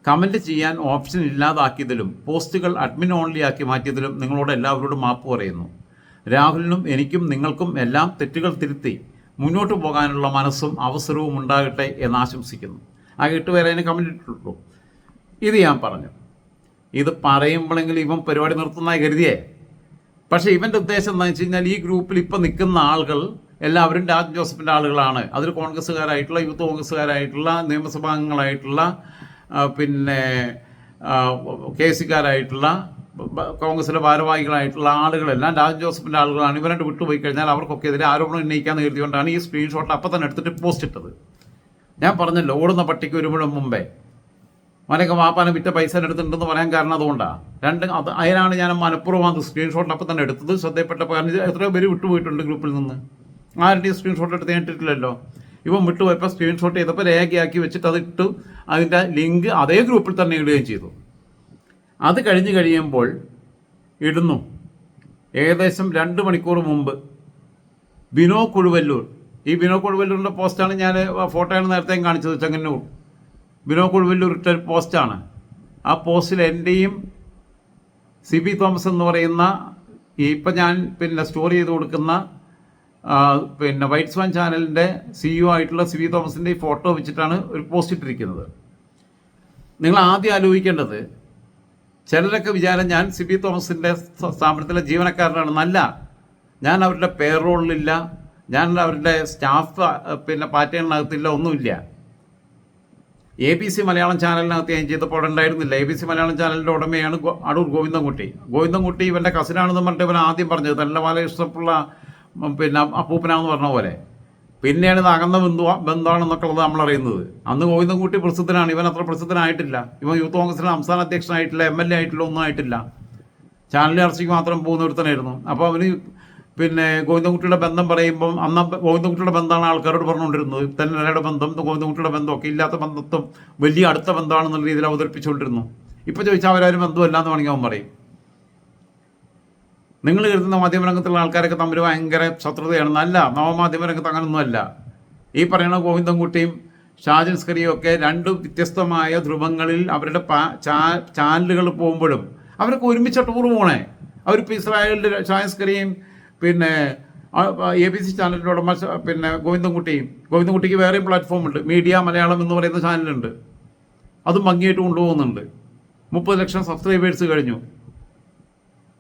കമൻറ്റ് ചെയ്യാൻ ഓപ്ഷൻ ഇല്ലാതാക്കിയതിലും പോസ്റ്റുകൾ അഡ്മിൻ ഓൺലി ആക്കി മാറ്റിയതിലും നിങ്ങളോട് എല്ലാവരോടും മാപ്പ് പറയുന്നു. രാഹുലിനും എനിക്കും നിങ്ങൾക്കും എല്ലാം തെറ്റുകൾ തിരുത്തി മുന്നോട്ട് പോകാനുള്ള മനസ്സും അവസരവും ഉണ്ടാകട്ടെ എന്ന് ആശംസിക്കുന്നു. ആ 8 പേരെ അതിന് കമൻറ്റ് ഇട്ടിട്ടുള്ളൂ. ഇത് ഞാൻ പറഞ്ഞു. ഇത് പറയുമ്പോഴെങ്കിലും ഇവൻ പരിപാടി നിർത്തുന്നതായി കരുതിയേ. പക്ഷേ ഇവൻ്റെ ഉദ്ദേശം എന്താണെന്ന് വെച്ച് കഴിഞ്ഞാൽ ഈ ഗ്രൂപ്പിൽ ഇപ്പം നിൽക്കുന്ന ആളുകൾ എല്ലാവരും രാജ് ജോസഫിൻ്റെ ആളുകളാണ്. അതിൽ കോൺഗ്രസ്സുകാരായിട്ടുള്ള, യൂത്ത് കോൺഗ്രസ്സുകാരായിട്ടുള്ള, നിയമസഭാംഗങ്ങളായിട്ടുള്ള, KC-കാരായിട്ടുള്ള, കോൺഗ്രസിലെ ഭാരവാഹികളായിട്ടുള്ള ആളുകളെല്ലാം രാജ് ജോസഫിൻ്റെ ആളുകളാണ്. ഇവരുടെ വിട്ടുപോയി കഴിഞ്ഞാൽ അവർക്കൊക്കെ എതിരെ ആരോപണം ഉന്നയിക്കാമെന്ന് കരുതിക്കൊണ്ടാണ് ഈ സ്ക്രീൻഷോട്ട് അപ്പം തന്നെ എടുത്തിട്ട് പോസ്റ്റ് ഇട്ടത്. ഞാൻ പറഞ്ഞല്ലോ, ഓടുന്ന പട്ടിക്ക് ഒരു മുഴുവൻ മുമ്പേ മനൊക്കെ വാപ്പാനെ വിറ്റ പൈസ എടുത്തിട്ടുണ്ടെന്ന് പറയാൻ കാരണം അതുകൊണ്ടാണ്. അതിനാണ് ഞാൻ മനഃപൂർവ്വം സ്ക്രീൻഷോട്ട് അപ്പം തന്നെ എടുത്തത്. ശ്രദ്ധയപ്പെട്ടപ്പോൾ, കാരണം എത്രയോ പേര് വിട്ടുപോയിട്ടുണ്ട് ഗ്രൂപ്പിൽ നിന്ന്. ആരുടെയും സ്ക്രീൻഷോട്ട് എടുത്ത് കേട്ടിട്ടില്ലല്ലോ. ഇവൻ വിട്ടുപോയപ്പോൾ സ്ക്രീൻഷോട്ട് ചെയ്തപ്പോൾ രേഖയാക്കി വെച്ചിട്ട് അതിട്ടു. അതിൻ്റെ ലിങ്ക് അതേ ഗ്രൂപ്പിൽ തന്നെ ഇടുകയും ചെയ്തു. അത് കഴിയുമ്പോൾ ഇടുന്നു, ഏകദേശം 2 മണിക്കൂർ മുമ്പ് ബിനോ കുഴുവല്ലൂർ, ഈ ബിനോ കുഴുവല്ലൂരിൻ്റെ പോസ്റ്റാണ് ഞാൻ, ഫോട്ടോയാണ് നേരത്തെ കാണിച്ചത്, ചെങ്ങന്നൂർ ബിനോ കുഴുവല്ലൂർ ഇട്ട പോസ്റ്റാണ്. ആ പോസ്റ്റിൽ എൻ്റെയും CB തോമസ് എന്ന് പറയുന്ന ഇപ്പം ഞാൻ സ്റ്റോറി ചെയ്ത് കൊടുക്കുന്ന വൈറ്റ് സ്വാൻ ചാനലിൻ്റെ CEO ആയിട്ടുള്ള CB തോമസിൻ്റെ ഈ ഫോട്ടോ വെച്ചിട്ടാണ് ഒരു പോസ്റ്റ് ഇട്ടിരിക്കുന്നത്. നിങ്ങൾ ആദ്യം ആലോചിക്കേണ്ടത്, ചിലരൊക്കെ വിചാരം ഞാൻ CB തോമസിൻ്റെ സ്ഥാപനത്തിലെ ജീവനക്കാരനാണെന്നല്ല. ഞാൻ അവരുടെ പേറോളിലില്ല, ഞാൻ അവരുടെ സ്റ്റാഫ് പാറ്റേണിനകത്തില്ല, ഒന്നുമില്ല. ABC മലയാളം ചാനലിനകത്ത് ഞാൻ ചെയ്തപ്പോൾ ഉണ്ടായിരുന്നില്ല. ABC മലയാളം ചാനലിൻ്റെ ഉടമയാണ് അടൂർ ഗോവിന്ദൻകുട്ടി. ഗോവിന്ദൻകുട്ടി ഇവൻ്റെ കസിനാണെന്ന് പറഞ്ഞിട്ട് ഇവൻ ആദ്യം പറഞ്ഞത് നല്ല ബാലകൃഷ്ണപിള്ള അപ്പൂപ്പനാന്ന് പറഞ്ഞ പോലെ. പിന്നെയാണ് ഇത് അകന്ന ബന്ധമാണെന്നൊക്കെ ഉള്ളത് നമ്മളറിയുന്നത്. അന്ന് ഗോവിന്ദൻകുട്ടി പ്രസിദ്ധനാണ്, ഇവൻ അത്ര പ്രസിദ്ധനായിട്ടില്ല. ഇവൻ യൂത്ത് കോൺഗ്രസിൻ്റെ സംസ്ഥാന അധ്യക്ഷനായിട്ടില്ല, MLA ആയിട്ടില്ല, ഒന്നും ആയിട്ടില്ല. ചാനൽ ചർച്ചയ്ക്ക് മാത്രം പോകുന്ന ഒരുത്തനായിരുന്നു. അപ്പോൾ അവന് ഗോവിന്ദൻകുട്ടിയുടെ ബന്ധം പറയുമ്പം അന്ന് ഗോവിന്ദൻകുട്ടിയുടെ ബന്ധമാണ് ആൾക്കാരോട് പറഞ്ഞുകൊണ്ടിരുന്നത്. തെന്നലയുടെ ബന്ധം, ഗോവിന്ദൻകുട്ടിയുടെ ബന്ധമൊക്കെ ഇല്ലാത്ത ബന്ധത്വം വലിയ അടുത്ത ബന്ധമാണെന്നുള്ള രീതിയിൽ അവതരിപ്പിച്ചുകൊണ്ടിരുന്നു. ഇപ്പോൾ ചോദിച്ചാൽ അവരാരും ബന്ധമല്ല എന്ന് വേണമെങ്കിൽ അവൻ പറയും. നിങ്ങൾ കരുതുന്ന മാധ്യമരംഗത്തുള്ള ആൾക്കാരൊക്കെ തമ്മിൽ ഭയങ്കര ശത്രുതയാണ്. നല്ല നവമാധ്യമരംഗത്ത് അങ്ങനൊന്നുമല്ല. ഈ പറയുന്ന ഗോവിന്ദൻകുട്ടിയും ഷാജൻ സ്കറിയും ഒക്കെ 2 വ്യത്യസ്തമായ ധ്രുവങ്ങളിൽ അവരുടെ ചാനലുകൾ പോകുമ്പോഴും അവരൊക്കെ ഒരുമിച്ച ടൂർ പോണേ. അവരിപ്പോൾ ഇസ്രായേലിൽ ഷാജൻ സ്കറിയും ABC ചാനലിൻ്റെ ഉടമ പിന്നെ ഗോവിന്ദൻകുട്ടിക്ക് വേറെയും പ്ലാറ്റ്ഫോം ഉണ്ട്, മീഡിയ മലയാളം എന്ന് പറയുന്ന ചാനലുണ്ട്. അതും ഭംഗിയായിട്ട് കൊണ്ടുപോകുന്നുണ്ട്. 30 ലക്ഷം സബ്സ്ക്രൈബേഴ്സ് കഴിഞ്ഞു.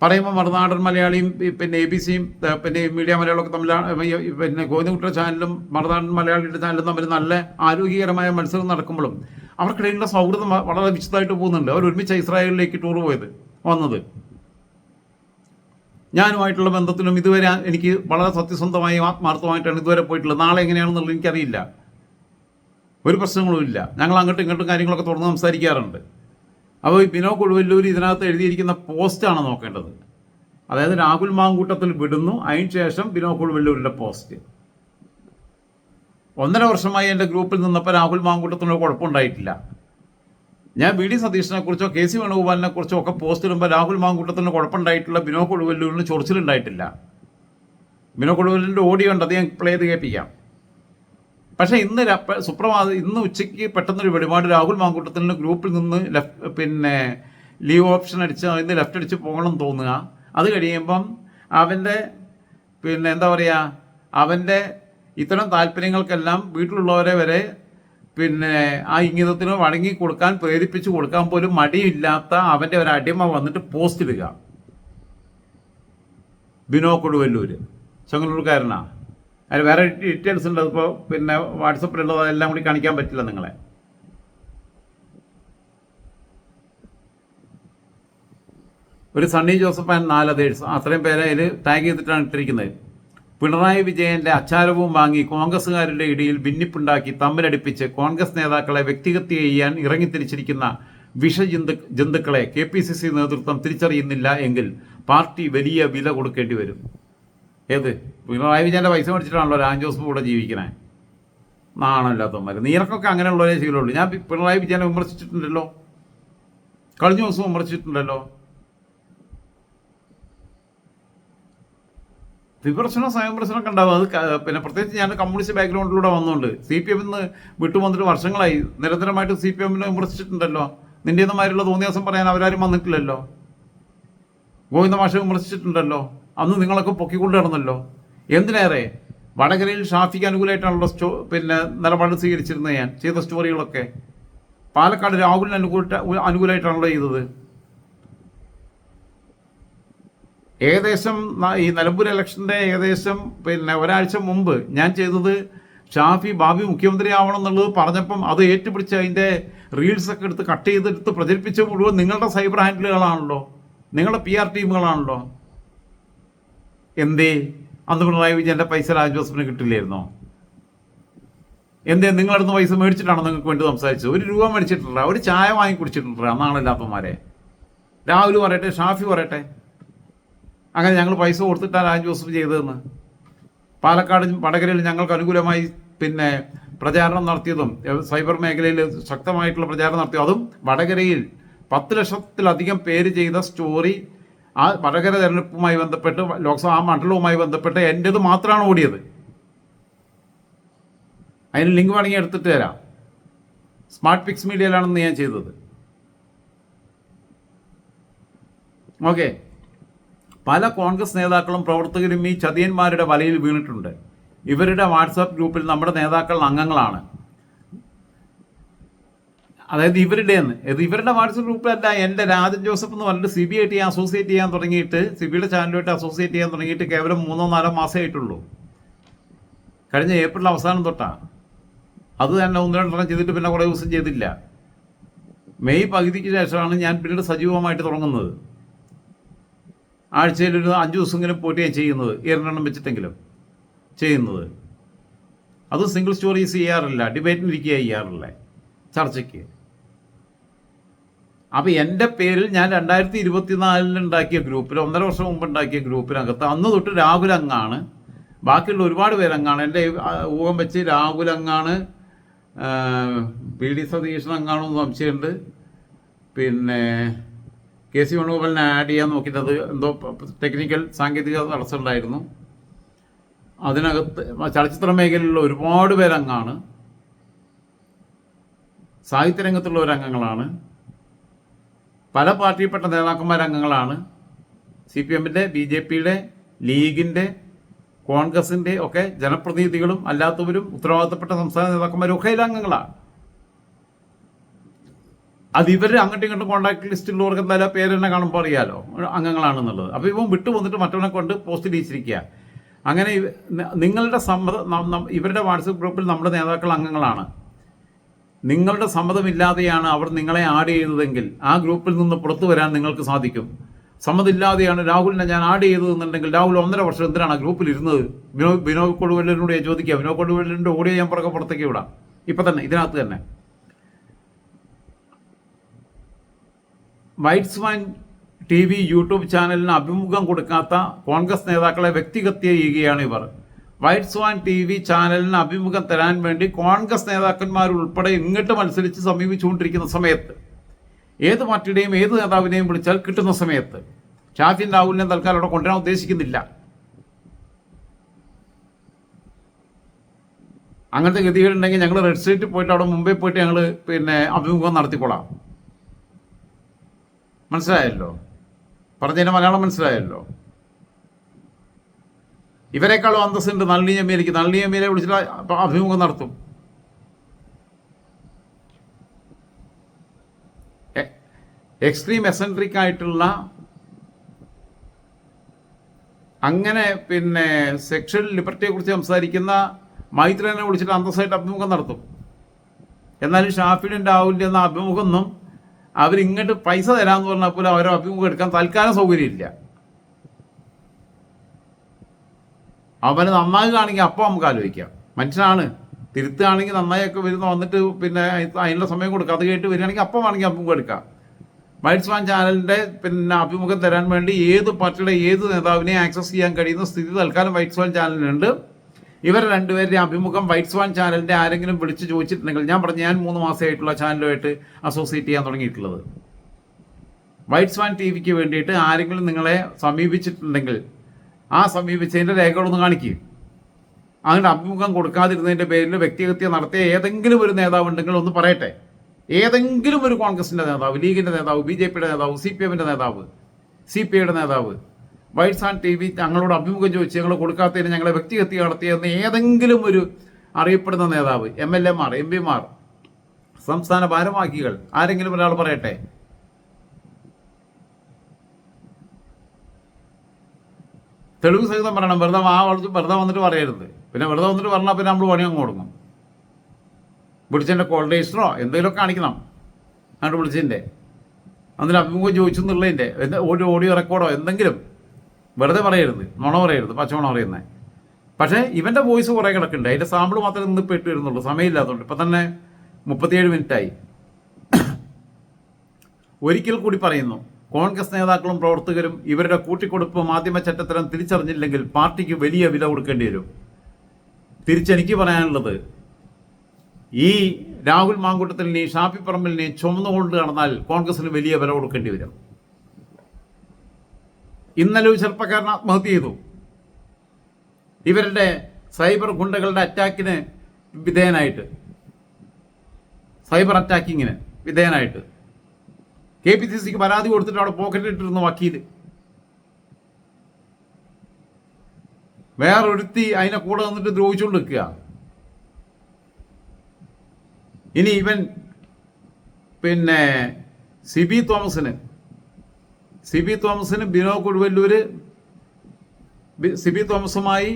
പറയുമ്പോൾ മറുനാടൻ മലയാളിയും പിന്നെ ABCയും പിന്നെ മീഡിയ മലയാളമൊക്കെ തമ്മിലാണ്, പിന്നെ ഗോവിന്ദൻകുട്ടിയുടെ ചാനലും മറുനാടൻ മലയാളിയുടെ ചാനലും തമ്മിൽ നല്ല ആരോഗ്യകരമായ മത്സരം നടക്കുമ്പോഴും അവർക്കിടയിലുള്ള സൗഹൃദം വളരെ വിശദമായിട്ട് പോകുന്നുണ്ട്. അവർ ഒരുമിച്ച് ഇസ്രായേലിലേക്ക് ടൂർ വന്നത്. ഞാനുമായിട്ടുള്ള ബന്ധത്തിലും ഇതുവരെ എനിക്ക് വളരെ സത്യസന്ധമായും ആത്മാർത്ഥമായിട്ടാണ് ഇതുവരെ പോയിട്ടുള്ളത്. നാളെ എങ്ങനെയാണെന്നുള്ളത് എനിക്കറിയില്ല. ഒരു പ്രശ്നങ്ങളും ഇല്ല. ഞങ്ങൾ അങ്ങോട്ടും ഇങ്ങോട്ടും കാര്യങ്ങളൊക്കെ തുറന്ന് സംസാരിക്കാറുണ്ട്. അപ്പോൾ ബിനോ കൊടുവല്ലൂർ ഇതിനകത്ത് എഴുതിയിരിക്കുന്ന പോസ്റ്റാണ് നോക്കേണ്ടത്. അതായത് രാഹുൽ മാങ്കൂട്ടത്തിൽ വിടുന്നു, അതിന് ശേഷം ബിനോ കൊടുവല്ലൂരിൻ്റെ പോസ്റ്റ്. 1.5 വർഷമായി എൻ്റെ ഗ്രൂപ്പിൽ നിന്നപ്പോൾ രാഹുൽ മാങ്കൂട്ടത്തിനൊരു കുഴപ്പമുണ്ടായിട്ടില്ല. ഞാൻ VD സതീഷിനെ കുറിച്ചോ KC വേണുഗോപാലിനെ കുറിച്ചോ ഒക്കെ പോസ്റ്റ് ഇടുമ്പോൾ രാഹുൽ മാങ്കൂട്ടത്തിന് കുഴപ്പമുണ്ടായിട്ടുള്ള ബിനോ കൊടുവല്ലൂരിന് ചൊറിച്ചിലുണ്ടായിട്ടില്ല. ബിനോ കൊടുവല്ലൂരിൻ്റെ ഓഡിയോ ഉണ്ട്, അത് ഞാൻ പ്ലേ ചെയ്ത് കേൾപ്പിക്കാം. പക്ഷേ ഇന്ന് ഉച്ചയ്ക്ക് പെട്ടെന്നൊരു വെളിപാട് രാഹുൽ മാങ്കൂട്ടത്തിന് ഗ്രൂപ്പിൽ നിന്ന് പിന്നെ ലീവ് ഓപ്ഷൻ അടിച്ച് അതിന് ലെഫ്റ്റ് അടിച്ച് പോകണം തോന്നുക. അത് കഴിയുമ്പം അവൻ്റെ പിന്നെ എന്താ പറയുക, അവൻ്റെ ഇത്തരം താല്പര്യങ്ങൾക്കെല്ലാം വീട്ടിലുള്ളവരെ വരെ പിന്നെ ആ ഇംഗിതത്തിന് വഴങ്ങി കൊടുക്കാൻ പ്രേരിപ്പിച്ച് കൊടുക്കാൻ പോലും മടിയില്ലാത്ത അവൻ്റെ ഒരു അടിമ വന്നിട്ട് പോസ്റ്റ് ഇടുക. ബിനോ കൊടുവല്ലൂർ ചെങ്ങന്നൂർക്കാരനാ. അതിൽ വേറെ ഡീറ്റെയിൽസ് ഉണ്ട്, അതിപ്പോൾ പിന്നെ വാട്സപ്പിലുള്ളത് അതെല്ലാം കൂടി കാണിക്കാൻ പറ്റില്ല നിങ്ങളെ. ഒരു സണ്ണി ജോസഫ് ആൻഡ് 4 others, അത്രയും പേരെ അതിൽ ടാഗ് ചെയ്തിട്ടാണ് ഇട്ടിരിക്കുന്നത്. പിണറായി വിജയന്റെ അച്ചാരവും വാങ്ങി കോൺഗ്രസുകാരുടെ ഇടയിൽ ഭിന്നിപ്പുണ്ടാക്കി തമ്മിലടിപ്പിച്ച് കോൺഗ്രസ് നേതാക്കളെ വ്യക്തിഹത്യ ചെയ്യാൻ ഇറങ്ങിത്തിരിച്ചിരിക്കുന്ന ജന്തുക്കളെ KPCC നേതൃത്വം തിരിച്ചറിയുന്നില്ല എങ്കിൽ പാർട്ടി വലിയ വില കൊടുക്കേണ്ടി വരും. ഏത് പിണറായി വിജയന്റെ പൈസ മേടിച്ചിട്ടാണല്ലോ രാജ് ജോസഫ് കൂടെ ജീവിക്കണേ. നാണമില്ലാത്തവന്മാർ. നീർക്കൊക്കെ അങ്ങനെയുള്ളവരേ ശീലമുള്ളൂ. ഞാൻ പിണറായി വിജയനെ വിമർശിച്ചിട്ടുണ്ടല്ലോ, കഴിഞ്ഞ ദിവസം വിമർശിച്ചിട്ടുണ്ടല്ലോ. സ്വയംവിമർശനമൊക്കെ ഉണ്ടാവും. അത് പിന്നെ പ്രത്യേകിച്ച് ഞാൻ കമ്മ്യൂണിസ്റ്റ് ബാക്ക്ഗ്രൗണ്ടിലൂടെ വന്നുകൊണ്ട് CPM വിട്ടു വന്നിട്ട് വർഷങ്ങളായി. നിരന്തരമായിട്ട് CPM വിമർശിച്ചിട്ടുണ്ടല്ലോ. നിന്റെ ഒന്നുമാരുള്ള തോന്നിയാസം പറയാൻ അവരാരും വന്നിട്ടില്ലല്ലോ. ഗോവിന്ദ മാഷ വിമർശിച്ചിട്ടുണ്ടല്ലോ. അന്ന് നിങ്ങളൊക്കെ പൊക്കിക്കൊണ്ട് നടന്നല്ലോ. എന്തിനേറെ വടകരയിൽ ഷാഫിക്ക് അനുകൂലമായിട്ടാണല്ലോ പിന്നെ നിലപാട് സ്വീകരിച്ചിരുന്നത്. ഞാൻ ചെയ്ത സ്റ്റോറികളൊക്കെ പാലക്കാട് രാഹുലിന് അനുകൂലമായിട്ടാണല്ലോ ചെയ്തത്. ഏകദേശം ഈ നിലമ്പൂർ ഇലക്ഷൻ്റെ ഏകദേശം പിന്നെ ഒരാഴ്ച മുമ്പ് ഞാൻ ചെയ്തത് ഷാഫി ഭാവി മുഖ്യമന്ത്രി ആവണം എന്നുള്ളത് പറഞ്ഞപ്പം അത് ഏറ്റുപിടിച്ച് അതിൻ്റെ റീൽസൊക്കെ എടുത്ത് കട്ട് ചെയ്തെടുത്ത് പ്രചരിപ്പിച്ച മുഴുവൻ നിങ്ങളുടെ സൈബർ ഹാൻഡിലുകളാണല്ലോ, നിങ്ങളുടെ PR ടീമുകളാണല്ലോ. എന്തേ അന്ന് പിണറായി വിജയൻ്റെ പൈസ രാജ് ജോസഫിന് കിട്ടില്ലായിരുന്നോ? എന്തേ നിങ്ങളടുന്ന് പൈസ മേടിച്ചിട്ടാണോ നിങ്ങൾക്ക് വേണ്ടി സംസാരിച്ചത്? 1 രൂപ മേടിച്ചിട്ടില്ല, ഒരു ചായ വാങ്ങി കുടിച്ചിട്ടില്ല. അന്നാണില്ലാത്തമാരെ. രാഹുൽ പറയട്ടെ, ഷാഫി പറയട്ടെ, അങ്ങനെ ഞങ്ങൾ പൈസ കൊടുത്തിട്ടാണ് രാജ് ജോസഫ് ചെയ്തതെന്ന്. പാലക്കാട് വടകരയിൽ ഞങ്ങൾക്ക് അനുകൂലമായി പിന്നെ പ്രചാരണം നടത്തിയതും സൈബർ മേഖലയിൽ ശക്തമായിട്ടുള്ള പ്രചാരണം നടത്തിയതും, അതും വടകരയിൽ 10 ലക്ഷത്തിലധികം പേര് ചെയ്ത സ്റ്റോറി ആ വടകര തെരഞ്ഞെടുപ്പുമായി ബന്ധപ്പെട്ട് ലോക്സഭാ മണ്ഡലവുമായി ബന്ധപ്പെട്ട് എൻ്റേത് മാത്രമാണ് ഓടിയത്. അതിന് ലിങ്ക് വേണമെങ്കിൽ എടുത്തിട്ട് തരാം. സ്മാർട്ട് പിക്സ് മീഡിയയിലാണെന്ന് ഞാൻ ചെയ്തത്. ഓക്കെ. പല കോൺഗ്രസ് നേതാക്കളും പ്രവർത്തകരും ഈ ചതിയന്മാരുടെ വലയിൽ വീണിട്ടുണ്ട്. ഇവരുടെ വാട്സാപ്പ് ഗ്രൂപ്പിൽ നമ്മുടെ നേതാക്കൾ അംഗങ്ങളാണ്. അതായത് ഇവരുടെ വാട്സപ്പ് ഗ്രൂപ്പിലല്ല. എൻ്റെ രാജൻ ജോസഫ് എന്ന് പറഞ്ഞിട്ട് CBI അസോസിയേറ്റ് ചെയ്യാൻ തുടങ്ങിയിട്ട്, CBIയുടെ ചാനലുമായിട്ട് അസോസിയേറ്റ് ചെയ്യാൻ തുടങ്ങിയിട്ട് കേവലം 3-4 മാസമേ ആയിട്ടുള്ളൂ. കഴിഞ്ഞ ഏപ്രിൽ അവസാനം തൊട്ടാണ്. അത് തന്നെ 1-2 ചെയ്തിട്ട് പിന്നെ കുറേ ദിവസം ചെയ്തില്ല. മെയ് പകുതിക്ക് ശേഷമാണ് ഞാൻ പിന്നീട് സജീവമായിട്ട് തുടങ്ങുന്നത്. ആഴ്ചയിൽ ഒരു 5 ദിവസമെങ്കിലും പോയിട്ട് ഞാൻ ചെയ്യുന്നത്, 2 വെച്ചിട്ടെങ്കിലും ചെയ്യുന്നത്. അത് സിംഗിൾ സ്റ്റോറീസ് ചെയ്യാറില്ല, ഡിബേറ്റിനിരിക്കുക ചെയ്യാറില്ല, ചർച്ചയ്ക്ക്. അപ്പോൾ എൻ്റെ പേരിൽ ഞാൻ 2024 ഉണ്ടാക്കിയ ഗ്രൂപ്പിൽ, 1.5 വർഷം മുമ്പ് ഉണ്ടാക്കിയ ഗ്രൂപ്പിനകത്ത് അന്ന് തൊട്ട് രാഹുൽ അങ്ങാണ്, ബാക്കിയുള്ള ഒരുപാട് പേരങ്ങാണ്. എൻ്റെ ഊഹം വെച്ച് രാഹുൽ അങ്ങാണ്, PD സതീശൻ അങ്ങാണെന്ന് സംശയമുണ്ട്. പിന്നെ KC വേണുഗോപാലിനെ ആഡ് ചെയ്യാൻ നോക്കിയിട്ട് അത് എന്തോ ടെക്നിക്കൽ സാങ്കേതിക തടസ്സം ഉണ്ടായിരുന്നു. അതിനകത്ത് ചലച്ചിത്ര മേഖലയിലുള്ള ഒരുപാട് പേരങ്ങാണ്, സാഹിത്യരംഗത്തുള്ളവരംഗങ്ങളാണ്, പല പാർട്ടിയിൽപ്പെട്ട നേതാക്കന്മാരംഗങ്ങളാണ്. CPMൻ്റെ, BJPയുടെ, ലീഗിൻ്റെ, കോൺഗ്രസിൻ്റെ ഒക്കെ ജനപ്രതിനിധികളും അല്ലാത്തവരും ഉത്തരവാദിത്തപ്പെട്ട സംസ്ഥാന നേതാക്കന്മാരും ഒക്കെ അംഗങ്ങളാണ്. അത് ഇവർ അങ്ങോട്ടും ഇങ്ങോട്ടും കോൺടാക്ട് ലിസ്റ്റിലുള്ളവർക്ക് എന്തായാലും പേര് തന്നെ കാണുമ്പോൾ അറിയാലോ അംഗങ്ങളാണെന്നുള്ളത്. അപ്പോൾ ഇവൻ വിട്ടു വന്നിട്ട് മറ്റവനെ കൊണ്ട് പോസ്റ്റ് ചെയ്യിച്ചിരിക്കുക. അങ്ങനെ നിങ്ങളുടെ സമ്മതം, ഇവരുടെ വാട്സപ്പ് ഗ്രൂപ്പിൽ നമ്മുടെ നേതാക്കൾ അംഗങ്ങളാണ്. നിങ്ങളുടെ സമ്മതമില്ലാതെയാണ് അവർ നിങ്ങളെ ആഡ് ചെയ്തതെങ്കിൽ ആ ഗ്രൂപ്പിൽ നിന്ന് പുറത്തു വരാൻ നിങ്ങൾക്ക് സാധിക്കും. സമ്മതമില്ലാതെയാണ് രാഹുലിനെ ഞാൻ ആഡ് ചെയ്തതെന്നുണ്ടെങ്കിൽ രാഹുൽ 1.5 വർഷം എന്തിനാണ് ആ ഗ്രൂപ്പിൽ ഇരുന്നത്? വിനോദ് കൊടുവല്ലൂരിനോട് ഞാൻ ചോദിക്കുക. വിനോദ് കൊടുവല്ലൂരിൻ്റെ ഓഡിയോ ഞാൻ പുറത്തേക്ക് വിടാം ഇപ്പം തന്നെ, ഇതിനകത്ത് തന്നെ. വൈറ്റ് സ്വാൻ TV യൂട്യൂബ് ചാനലിന് അഭിമുഖം കൊടുക്കാത്ത കോൺഗ്രസ് നേതാക്കളെ വ്യക്തിഹത്യ ചെയ്യുകയാണ് ഇവർ. വൈറ്റ് സ്വാൻ TV ചാനലിന് അഭിമുഖം തരാൻ വേണ്ടി കോൺഗ്രസ് നേതാക്കന്മാരുൾപ്പെടെ ഇങ്ങോട്ട് മത്സരിച്ച് സമീപിച്ചുകൊണ്ടിരിക്കുന്ന സമയത്ത്, ഏത് പാർട്ടിയുടെയും ഏത് നേതാവിനെയും വിളിച്ചാൽ കിട്ടുന്ന സമയത്ത് ഷാഫിൻ രാഹുലിനെ തൽക്കാലം അവിടെ കൊണ്ടുവരാൻ ഉദ്ദേശിക്കുന്നില്ല. അങ്ങനത്തെ ഗതികളുണ്ടെങ്കിൽ ഞങ്ങൾ റെഡ് സ്ട്രീറ്റിൽ പോയിട്ട് അവിടെ മുംബൈ പോയിട്ട് ഞങ്ങൾ അഭിമുഖം നടത്തിക്കൊള്ളാം. മനസ്സിലായല്ലോ? പറഞ്ഞതിൻ്റെ മലയാളം മനസ്സിലായല്ലോ? ഇവരെക്കാളും അന്തസ്സുണ്ട് നളിനി ജമീലയ്ക്ക്. നളിനി ജമീലെ വിളിച്ചിട്ട് അഭിമുഖം നടത്തും. എക്സ്ട്രീം എസെൻട്രിക് ആയിട്ടുള്ള അങ്ങനെ സെക്ഷൽ ലിബർട്ടിയെ കുറിച്ച് സംസാരിക്കുന്ന മൈത്രനെ വിളിച്ചിട്ട് അന്തസ്സായിട്ട് അഭിമുഖം നടത്തും. എന്നാലും ഷാഫിനും രാഹുലിൻ്റെ എന്ന അഭിമുഖമൊന്നും അവരിങ്ങോട്ട് പൈസ തരാമെന്ന് പറഞ്ഞാൽ പോലും അവരെ അഭിമുഖം എടുക്കാൻ തൽക്കാലം സൗകര്യമില്ല. അവന് നന്നാകുകയാണെങ്കിൽ അപ്പോൾ നമുക്ക് ആലോചിക്കാം. മനുഷ്യനാണ്, തിരുത്തുകയാണെങ്കിൽ നന്നായൊക്കെ വന്നിട്ട് അതിനുള്ള സമയം കൊടുക്കുക. അത് കേട്ട് വരികയാണെങ്കിൽ അപ്പം വേണമെങ്കിൽ അഭിമുഖം എടുക്കാം. വൈറ്റ് സ്വാൻ ചാനലിൻ്റെ അഭിമുഖം തരാൻ വേണ്ടി ഏത് പാർട്ടിയുടെ ഏത് നേതാവിനെ ആക്സസ് ചെയ്യാൻ കഴിയുന്ന സ്ഥിതി തൽക്കാലം വൈറ്റ് സ്വാൻ ചാനലിനുണ്ട്. ഇവർ രണ്ടുപേരുടെ അഭിമുഖം വൈറ്റ് സ്വാൻ ചാനലിൻ്റെ ആരെങ്കിലും വിളിച്ച് ചോദിച്ചിട്ടുണ്ടെങ്കിൽ, ഞാൻ 3 മാസമായിട്ടുള്ള ചാനലുമായിട്ട് അസോസിയേറ്റ് ചെയ്യാൻ തുടങ്ങിയിട്ടുള്ളത്. വൈറ്റ് സ്വാൻ TVക്ക് വേണ്ടിയിട്ട് ആരെങ്കിലും നിങ്ങളെ സമീപിച്ചിട്ടുണ്ടെങ്കിൽ ആ സമീപിച്ചതിൻ്റെ രേഖകളൊന്ന് കാണിക്കുക. അങ്ങനെ അഭിമുഖം കൊടുക്കാതിരുന്നതിൻ്റെ പേരിൽ വ്യക്തിഹത്യ നടത്തിയ ഏതെങ്കിലും ഒരു നേതാവ് ഉണ്ടെങ്കിൽ ഒന്ന് പറയട്ടെ. ഏതെങ്കിലും ഒരു കോൺഗ്രസിൻ്റെ നേതാവ്, ലീഗിൻ്റെ നേതാവ്, BJPയുടെ നേതാവ്, CPMൻ്റെ നേതാവ്, CPIയുടെ നേതാവ് വൈറ്റ് സ്വാൻ TV ഞങ്ങളോട് അഭിമുഖം ചോദിച്ച് ഞങ്ങൾ കൊടുക്കാത്തതിന് ഞങ്ങളെ വ്യക്തിഹത്യ നടത്തിയെന്ന് ഏതെങ്കിലും ഒരു അറിയപ്പെടുന്ന നേതാവ്, MLAമാർ, MPമാർ, സംസ്ഥാന ഭാരവാഹികൾ ആരെങ്കിലും ഒരാൾ പറയട്ടെ. തെളിവ് സഹിതം പറയണം. വെറുതെ വന്നിട്ട് പറയരുത്. വെറുതെ വന്നിട്ട് പറഞ്ഞാൽ നമ്മൾ പണി അങ്ങ് കൊടുക്കും. വിളിച്ചതിൻ്റെ കോൾ രജിസ്റ്ററോ എന്തെങ്കിലുമൊക്കെ കാണിക്കണം. അങ്ങോട്ട് വിളിച്ചതിൻ്റെ അതിൽ അഭിമുഖം ചോദിച്ചു എന്നുള്ളതിൻ്റെ ഒരു ഓഡിയോ റെക്കോർഡോ എന്തെങ്കിലും. വെറുതെ പറയരുത്, നുണ പറയരുത്, പച്ചമുണ പറയുന്നത്. പക്ഷേ ഇവൻ്റെ വോയിസ് കുറേ കിടക്കുന്നുണ്ട്. അതിൻ്റെ സാമ്പിൾ മാത്രമേ ഇന്ന് ഇപ്പോൾ ഇട്ട് വരുന്നുള്ളൂ, സമയമില്ലാത്തതുകൊണ്ട്. ഇപ്പം തന്നെ 37 മിനിറ്റായി. ഒരിക്കൽ കൂടി പറയുന്നു, കോൺഗ്രസ് നേതാക്കളും പ്രവർത്തകരും ഇവരുടെ കൂട്ടിക്കൊടുപ്പ് മാധ്യമ ചട്ടത്തരം തിരിച്ചറിഞ്ഞില്ലെങ്കിൽ പാർട്ടിക്ക് വലിയ വില കൊടുക്കേണ്ടി വരും. തിരിച്ചെനിക്ക് പറയാനുള്ളത്, ഈ രാഹുൽ മാങ്കൂട്ടത്തിലിനെയും ഷാഫി പറമ്പലിനെയും ചുമന്നുകൊണ്ട് നടന്നാൽ കോൺഗ്രസിന് വലിയ വില കൊടുക്കേണ്ടി വരും. ഇന്നലെ ഒരു ചെറുപ്പക്കാരൻ ആത്മഹത്യ ചെയ്തു. ഇവരുടെ സൈബർ ഗുണ്ടകളുടെ അറ്റാക്കിന് വിധേയനായിട്ട്, സൈബർ അറ്റാക്കിങ്ങിന് വിധേയനായിട്ട് KPCCക്ക് പരാതി കൊടുത്തിട്ട് അവിടെ പോക്കറ്റിട്ടിരുന്നു വക്കീൽ. വേറൊരുത്തി അതിനെ കൂടെ വന്നിട്ട് ദ്രോഹിച്ചുകൊണ്ട് നിൽക്കുക. ഇനി ഇവൻ സിബി തോമസിന് ബിനോയ് കൊടുവല്ലൂര് സിബി തോമസുമായി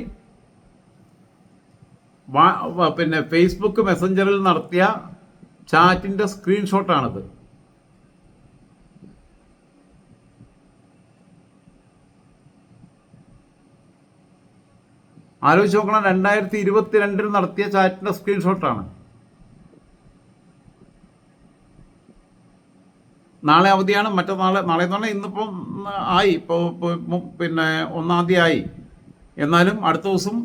ഫേസ്ബുക്ക് മെസ്സഞ്ചറിൽ നടത്തിയ ചാറ്റിൻ്റെ സ്ക്രീൻഷോട്ടാണിത്. ആലോചിച്ച് നോക്കണം, 2022 നടത്തിയ ചാറ്റിൻ്റെ സ്ക്രീൻഷോട്ടാണ്. നാളെ അവധിയാണ്, നാളെ എന്ന് പറഞ്ഞാൽ ഇന്നിപ്പം ആയി, ഇപ്പോൾ 1-ാം തീയതി ആയി. എന്നാലും അടുത്ത ദിവസം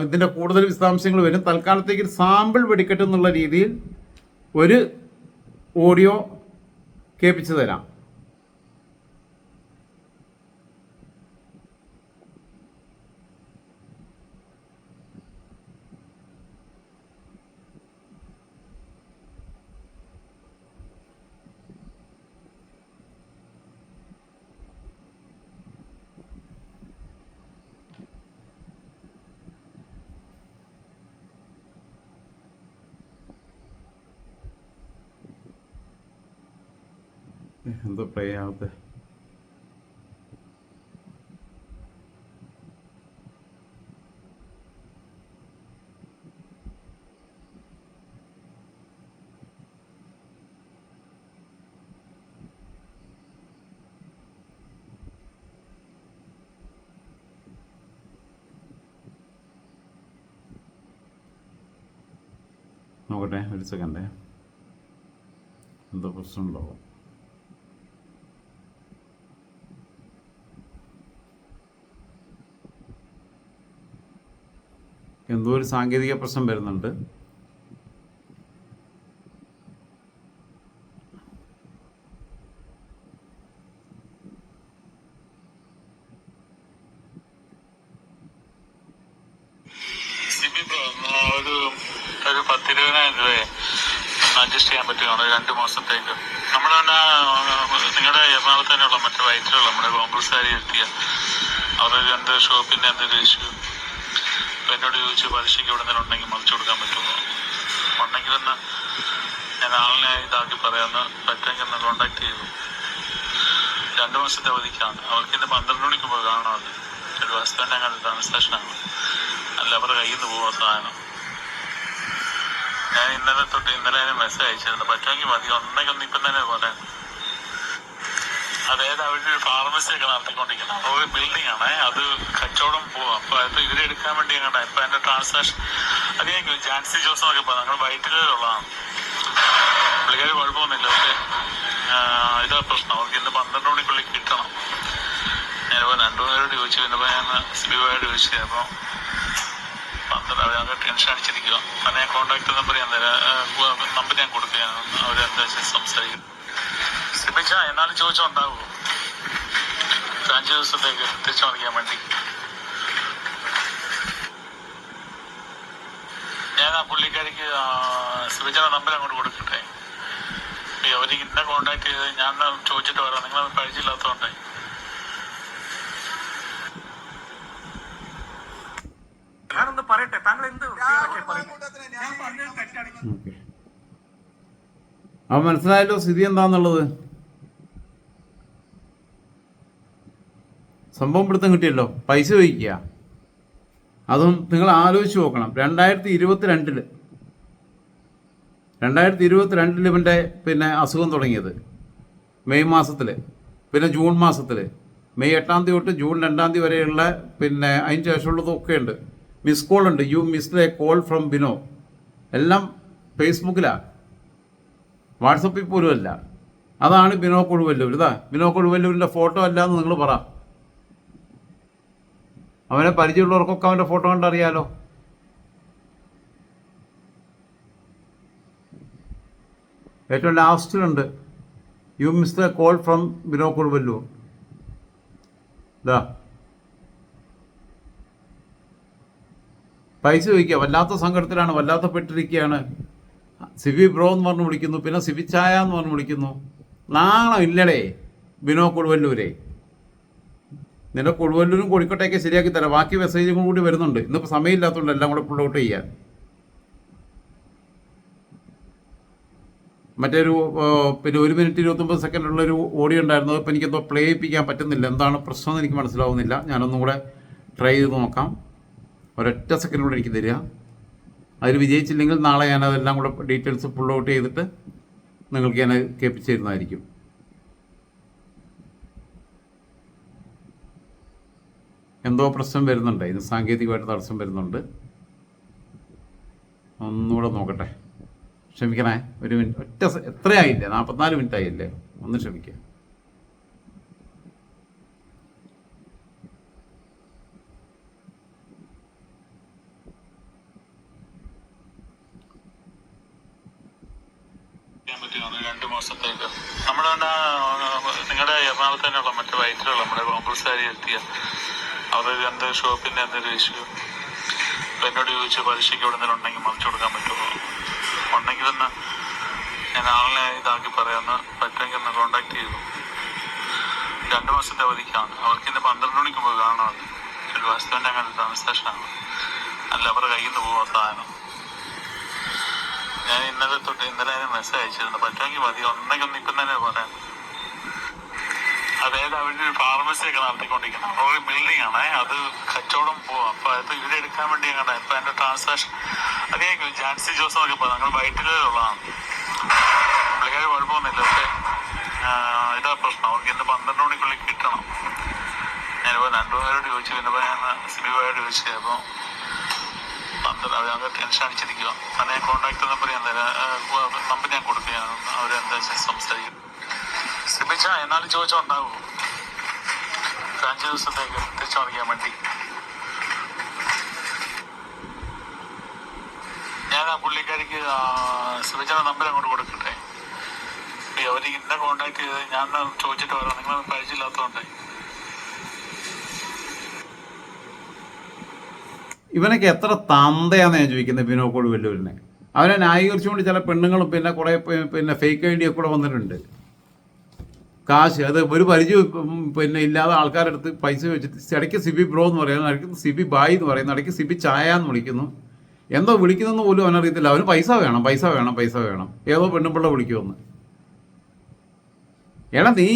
ഇതിൻ്റെ കൂടുതൽ വിശദാംശങ്ങൾ വരും. തൽക്കാലത്തേക്ക് സാമ്പിൾ വെടിക്കെട്ട് എന്നുള്ള രീതിയിൽ ഒരു ഓഡിയോ കേൾപ്പിച്ചു തരാം. എന്തോ പ്ലേ ആവത്തെ. നോക്കട്ടെ, ഒരു സെക്കൻഡേ, എന്തോ പ്രശ്നമുണ്ടാവും. എന്തോ ഒരു സാങ്കേതിക പ്രശ്നം വരുന്നുണ്ട്. ഒരു 10-20,000 രൂപയെ അഡ്ജസ്റ്റ് ചെയ്യാൻ പറ്റുമോ 2 മാസത്തേക്ക്? നമ്മുടെ നിങ്ങളുടെ എറണാകുളത്ത് തന്നെയുള്ള മറ്റേ വയറ്റിലുള്ള നമ്മുടെ കോൺഗ്രസ്സുകാരി എത്തിയ അവരൊരു എന്തൊരു ഷോപ്പിന്റെ എന്തൊരു ഇഷ്യൂ എന്നോട് ചോദിച്ചു, പലിശയ്ക്ക് ഇവിടെ എന്തെങ്കിലും ഉണ്ടെങ്കിൽ മറിച്ചു കൊടുക്കാൻ പറ്റുമോ? ഉണ്ടെങ്കിലെന്ന് ഞാൻ ആളിനെ ഇതാക്കി പറയാമെന്ന്, പറ്റുമെങ്കിൽ ഒന്ന് കോണ്ടാക്ട് ചെയ്തു. 2 മാസത്തെ അവധിക്കാണ്. അവർക്ക് ഇന്ന് 12 മണിക്ക് പോയി കാണാമത്. ഒരു ബസ്റ്റാൻഡ് അങ്ങനെ ട്രാൻസാക്ഷനാണ്, അല്ല അവരുടെ കയ്യിൽ നിന്ന് പോവാ സാധനം. ഞാൻ ഇന്നലെ അതിന് മെസ്സേജ് അയച്ചിരുന്നു. പറ്റുമെങ്കിൽ മതി, ഉണ്ടെങ്കിൽ ഒന്ന് ഇപ്പം തന്നെ പറയാം. അതായത് അവരുടെ ഒരു ഫാർമസിയൊക്കെ നടത്തിക്കൊണ്ടിരിക്കുന്നത് ഒരു ബിൽഡിംഗ് ആണ്, അത് കച്ചവടം പോവാം. അപ്പൊ അത് ഇവരെടുക്കാൻ വേണ്ടി കണ്ട ഇപ്പൊ അതിന്റെ ട്രാൻസാക്ഷൻ അതെനിക്ക് ജാൻസി ജോസ് എന്നൊക്കെ പറയാം, ഞങ്ങൾ വൈറ്റിലുള്ളതാണ്. പുള്ളിക്കാർ കുഴപ്പമൊന്നുമില്ല. പക്ഷെ ഇതാ പ്രശ്നം, അവർക്ക് ഇന്ന് 12 മണിക്കുള്ളിൽ കിട്ടണം. ഞാനിപ്പോൾ 2 പേരോട് ചോദിച്ചു, പിന്നപ്പോൾ ഞാൻ സിബിയോട് ചോദിച്ചു. അപ്പോൾ 12 അവർ ടെൻഷൻ അടിച്ചിരിക്കുക. അപ്പം ഞാൻ കോൺടാക്ട് നമ്പർ ഞാൻ തരാം, നമ്പർ ഞാൻ കൊടുക്കുകയാണ്. അവരെന്താ വെച്ചാൽ സംസാരിക്കും. സിബിച്ച എന്നാലും ചോദിച്ചുണ്ടാവുമോ 5 ദിവസത്തേക്ക് തിരിച്ചു മറിക്കാൻ വേണ്ടി? ഞാൻ ആ പുള്ളിക്കാരിക്ക് സിബിച്ചയുടെ നമ്പർ അങ്ങോട്ട് കൊടുക്കട്ടെ. അവർ ഇന്നെ കോണ്ടാക്ട് ചെയ്ത് ഞാൻ ചോദിച്ചിട്ട് വരാം. നിങ്ങൾ പരിചയമില്ലാത്തതുകൊണ്ടേ. ഞാനൊന്ന് പറയട്ടെ, താങ്കൾ എന്ത് അവൻ മനസ്സിലായല്ലോ സ്ഥിതി എന്താന്നുള്ളത്. സംഭവം പിടുത്തം കിട്ടിയല്ലോ. പൈസ ചോദിക്കുക, അതും നിങ്ങൾ ആലോചിച്ച് നോക്കണം. 2022 ഇവൻ്റെ പിന്നെ അസുഖം തുടങ്ങിയത് മെയ് മാസത്തിൽ, പിന്നെ ജൂൺ മാസത്തിൽ, മെയ് 8 തൊട്ട് ജൂൺ 2 വരെയുള്ള പിന്നെ അതിന് ശേഷമുള്ളതൊക്കെ ഉണ്ട്. മിസ് കോൾ ഉണ്ട്, you missed a call from Bino, എല്ലാം ഫേസ്ബുക്കിലാണ്, വാട്സപ്പിൽ പോലും അല്ല. അതാണ് ബിനോ കൊടുവല്ലൂർ. ഇതാ ബിനോ കൊടുവല്ലൂരിൻ്റെ ഫോട്ടോ അല്ലാന്ന് നിങ്ങൾ പറ. അവനെ പരിചയമുള്ളവർക്കൊക്കെ അവൻ്റെ ഫോട്ടോ കണ്ടറിയാലോ. ഏറ്റവും ലാസ്റ്റിലുണ്ട്, you missed a call from Bino Koduvallur. ഇതാ പൈസ ചോദിക്കുക, വല്ലാത്ത സങ്കടത്തിലാണ്, വല്ലാത്ത പെട്ടിരിക്കുകയാണ്. സിബി ബ്രോ എന്ന് പറഞ്ഞ് വിളിക്കുന്നു, പിന്നെ സിബിച്ചായ എന്ന് പറഞ്ഞ് വിളിക്കുന്നു. നാണം ഇല്ലടേ ബിനോ കൊടുവല്ലൂരെ. നിന്റെ കൊടുവല്ലൂരും കോഴിക്കോട്ടേക്ക് ശരിയാക്കി തരാം. ബാക്കി മെസ്സേജും കൂടി വരുന്നുണ്ട്. ഇന്നിപ്പോൾ സമയമില്ലാത്തതുകൊണ്ട് എല്ലാം കൂടെ പുള്ളൗട്ട് ചെയ്യാൻ. മറ്റൊരു പിന്നെ 1 മിനിറ്റ് 29 സെക്കൻഡുള്ളൊരു ഓഡിയോ ഉണ്ടായിരുന്നു. ഇപ്പം എനിക്കെന്തോ പ്ലേ ചെയ്യിപ്പിക്കാൻ പറ്റുന്നില്ല. എന്താണ് പ്രശ്നം എന്ന് എനിക്ക് മനസ്സിലാവുന്നില്ല. ഞാനൊന്നും കൂടെ ട്രൈ ചെയ്ത് നോക്കാം. ഒരൊറ്റ സെക്കൻഡ് കൂടെ എനിക്ക് തരിക. അതിൽ വിജയിച്ചില്ലെങ്കിൽ നാളെ ഞാനതെല്ലാം കൂടെ ഡീറ്റെയിൽസ് പുൾ ഔട്ട് ചെയ്തിട്ട് നിങ്ങൾക്ക് ഞാൻ കേൾപ്പിച്ച് തരുന്നതായിരിക്കും. എന്തോ പ്രശ്നം വരുന്നുണ്ട്, ഇത് സാങ്കേതികമായിട്ട് തടസ്സം വരുന്നുണ്ട്. ഒന്നുകൂടെ നോക്കട്ടെ, ക്ഷമിക്കണേ. 1 മിനിറ്റ്, എത്രയായില്ലേ, 44 മിനിറ്റ് ആയില്ലേ, ഒന്ന് ക്ഷമിക്കുക. പറ്റുമോ 2 മാസത്തേക്ക്? നമ്മുടെ നിങ്ങളുടെ എറണാകുളത്ത് തന്നെയുള്ള മറ്റേ വയറ്റിലുള്ള നമ്മുടെ കോൺഗ്രസ്സുകാരി എത്തിയ അവരൊരു എന്തൊരു ഷോപ്പിന്റെ എന്തൊരു ഇഷ്യൂ എന്നോട് ചോദിച്ചു, പലിശയ്ക്ക് ഇവിടെ എന്തെങ്കിലും ഉണ്ടെങ്കിൽ മറിച്ചു കൊടുക്കാൻ പറ്റുമോ? ഉണ്ടെങ്കിലെന്ന് ഞാൻ ആളിനെ ഇതാക്കി പറയാമെന്ന്, പറ്റുമെങ്കിൽ ഒന്ന് കോണ്ടാക്ട് ചെയ്തു. 2 മാസത്തെ അവധിക്കാണ്. അവർക്ക് ഇന്ന് 12 മണിക്ക് പോയി കാണാമത്. ഒരു ബസ്റ്റാൻഡ് അങ്ങനെ ട്രാൻസാക്ഷനാണ്, അല്ല അവരുടെ കയ്യിൽ നിന്ന് പോവാ സാധനം. ഞാൻ ഇന്നലെ അതിന് മെസ്സേജ് അയച്ചിരുന്നു. പറ്റുമെങ്കിൽ മതി, ഉണ്ടെങ്കിൽ ഒന്ന് ഇപ്പം തന്നെ പറയാം. അതായത് അവരുടെ ഒരു ഫാർമസി ഒക്കെ നടത്തിക്കൊണ്ടിരിക്കുന്നത്. അപ്പോൾ ഒരു ബിൽഡിംഗ് ആണ്, അത് കച്ചവടം പോവാം. അപ്പൊ അത് ഇവരെടുക്കാൻ വേണ്ടി കണ്ട ഇപ്പൊ എന്റെ ട്രാൻസാക്ഷൻ അറിയാം. ജാൻസി ജോസ് എന്നൊക്കെ പറഞ്ഞു, ഞങ്ങൾ വൈറ്റിലുള്ളതാണ്. പുള്ളിക്കാർ കുഴപ്പമൊന്നുമില്ല, പക്ഷെ ഇതാ പ്രശ്നം, അവർക്ക് ഇന്ന് 12 മണിക്കുള്ളിൽ കിട്ടണം. ഞാനിപ്പോ രണ്ടുപേരോട് ചോദിച്ചു, പിന്നെ ഞാൻ സിബിയോട് ചോദിച്ചു. അപ്പൊ ഞങ്ങൾ ടെൻഷൻ അടിച്ചിരിക്കുക. അങ്ങനെ കോൺടാക്ട് നമ്പർ ഞാൻ തരാം, നമ്പർ ഞാൻ കൊടുക്കുകയാണ്, അവരെന്താ സംസാരിക്കും. സിബിച്ച എന്നാലും ചോദിച്ചാൽ ഉണ്ടാകുമോ 5 ദിവസത്തേക്ക് തിരിച്ചു അറിയാൻ വേണ്ടി? ഞാൻ ആ പുള്ളിക്കാരിക്ക് സിബിച്ചയുടെ നമ്പർ അങ്ങോട്ട് കൊടുക്കട്ടെ. അവർ ഇന്നെ കോണ്ടാക്ട് ചെയ്ത് ഞാൻ ചോദിച്ചിട്ട് വരാം, നിങ്ങൾ പരിചയമില്ലാത്തതുകൊണ്ട്. ഇവനൊക്കെ എത്ര തന്തയാന്ന് ഞാൻ ചോദിക്കുന്നത് ബിനോക്കോട് വെല്ലൂരിനെ. അവനെ ന്യായീകരിച്ചുകൊണ്ട് ചില പെണ്ണുങ്ങളും പിന്നെ കുറേ പിന്നെ ഫേക്ക് ഐഡിയ കൂടെ വന്നിട്ടുണ്ട്. കാശ് അത് ഒരു പരിചയം പിന്നെ ഇല്ലാതെ ആൾക്കാരുടെ അടുത്ത് പൈസ വെച്ചിട്ട് ഇടയ്ക്ക് സിബി ബ്രോ എന്ന് പറയുന്നു, ഇടയ്ക്ക് സിബി ബായ് എന്ന് പറയുന്നു, ഇടയ്ക്ക് സിബി ചായ എന്ന് വിളിക്കുന്നു. എന്തോ വിളിക്കുന്നതെന്ന് പോലും അവനറിയത്തില്ല. അവന് പൈസ വേണം, പൈസ വേണം, പൈസ വേണം. ഏതോ പെണ്ണുപിള്ള വിളിക്കുമെന്ന്. എടാ നീ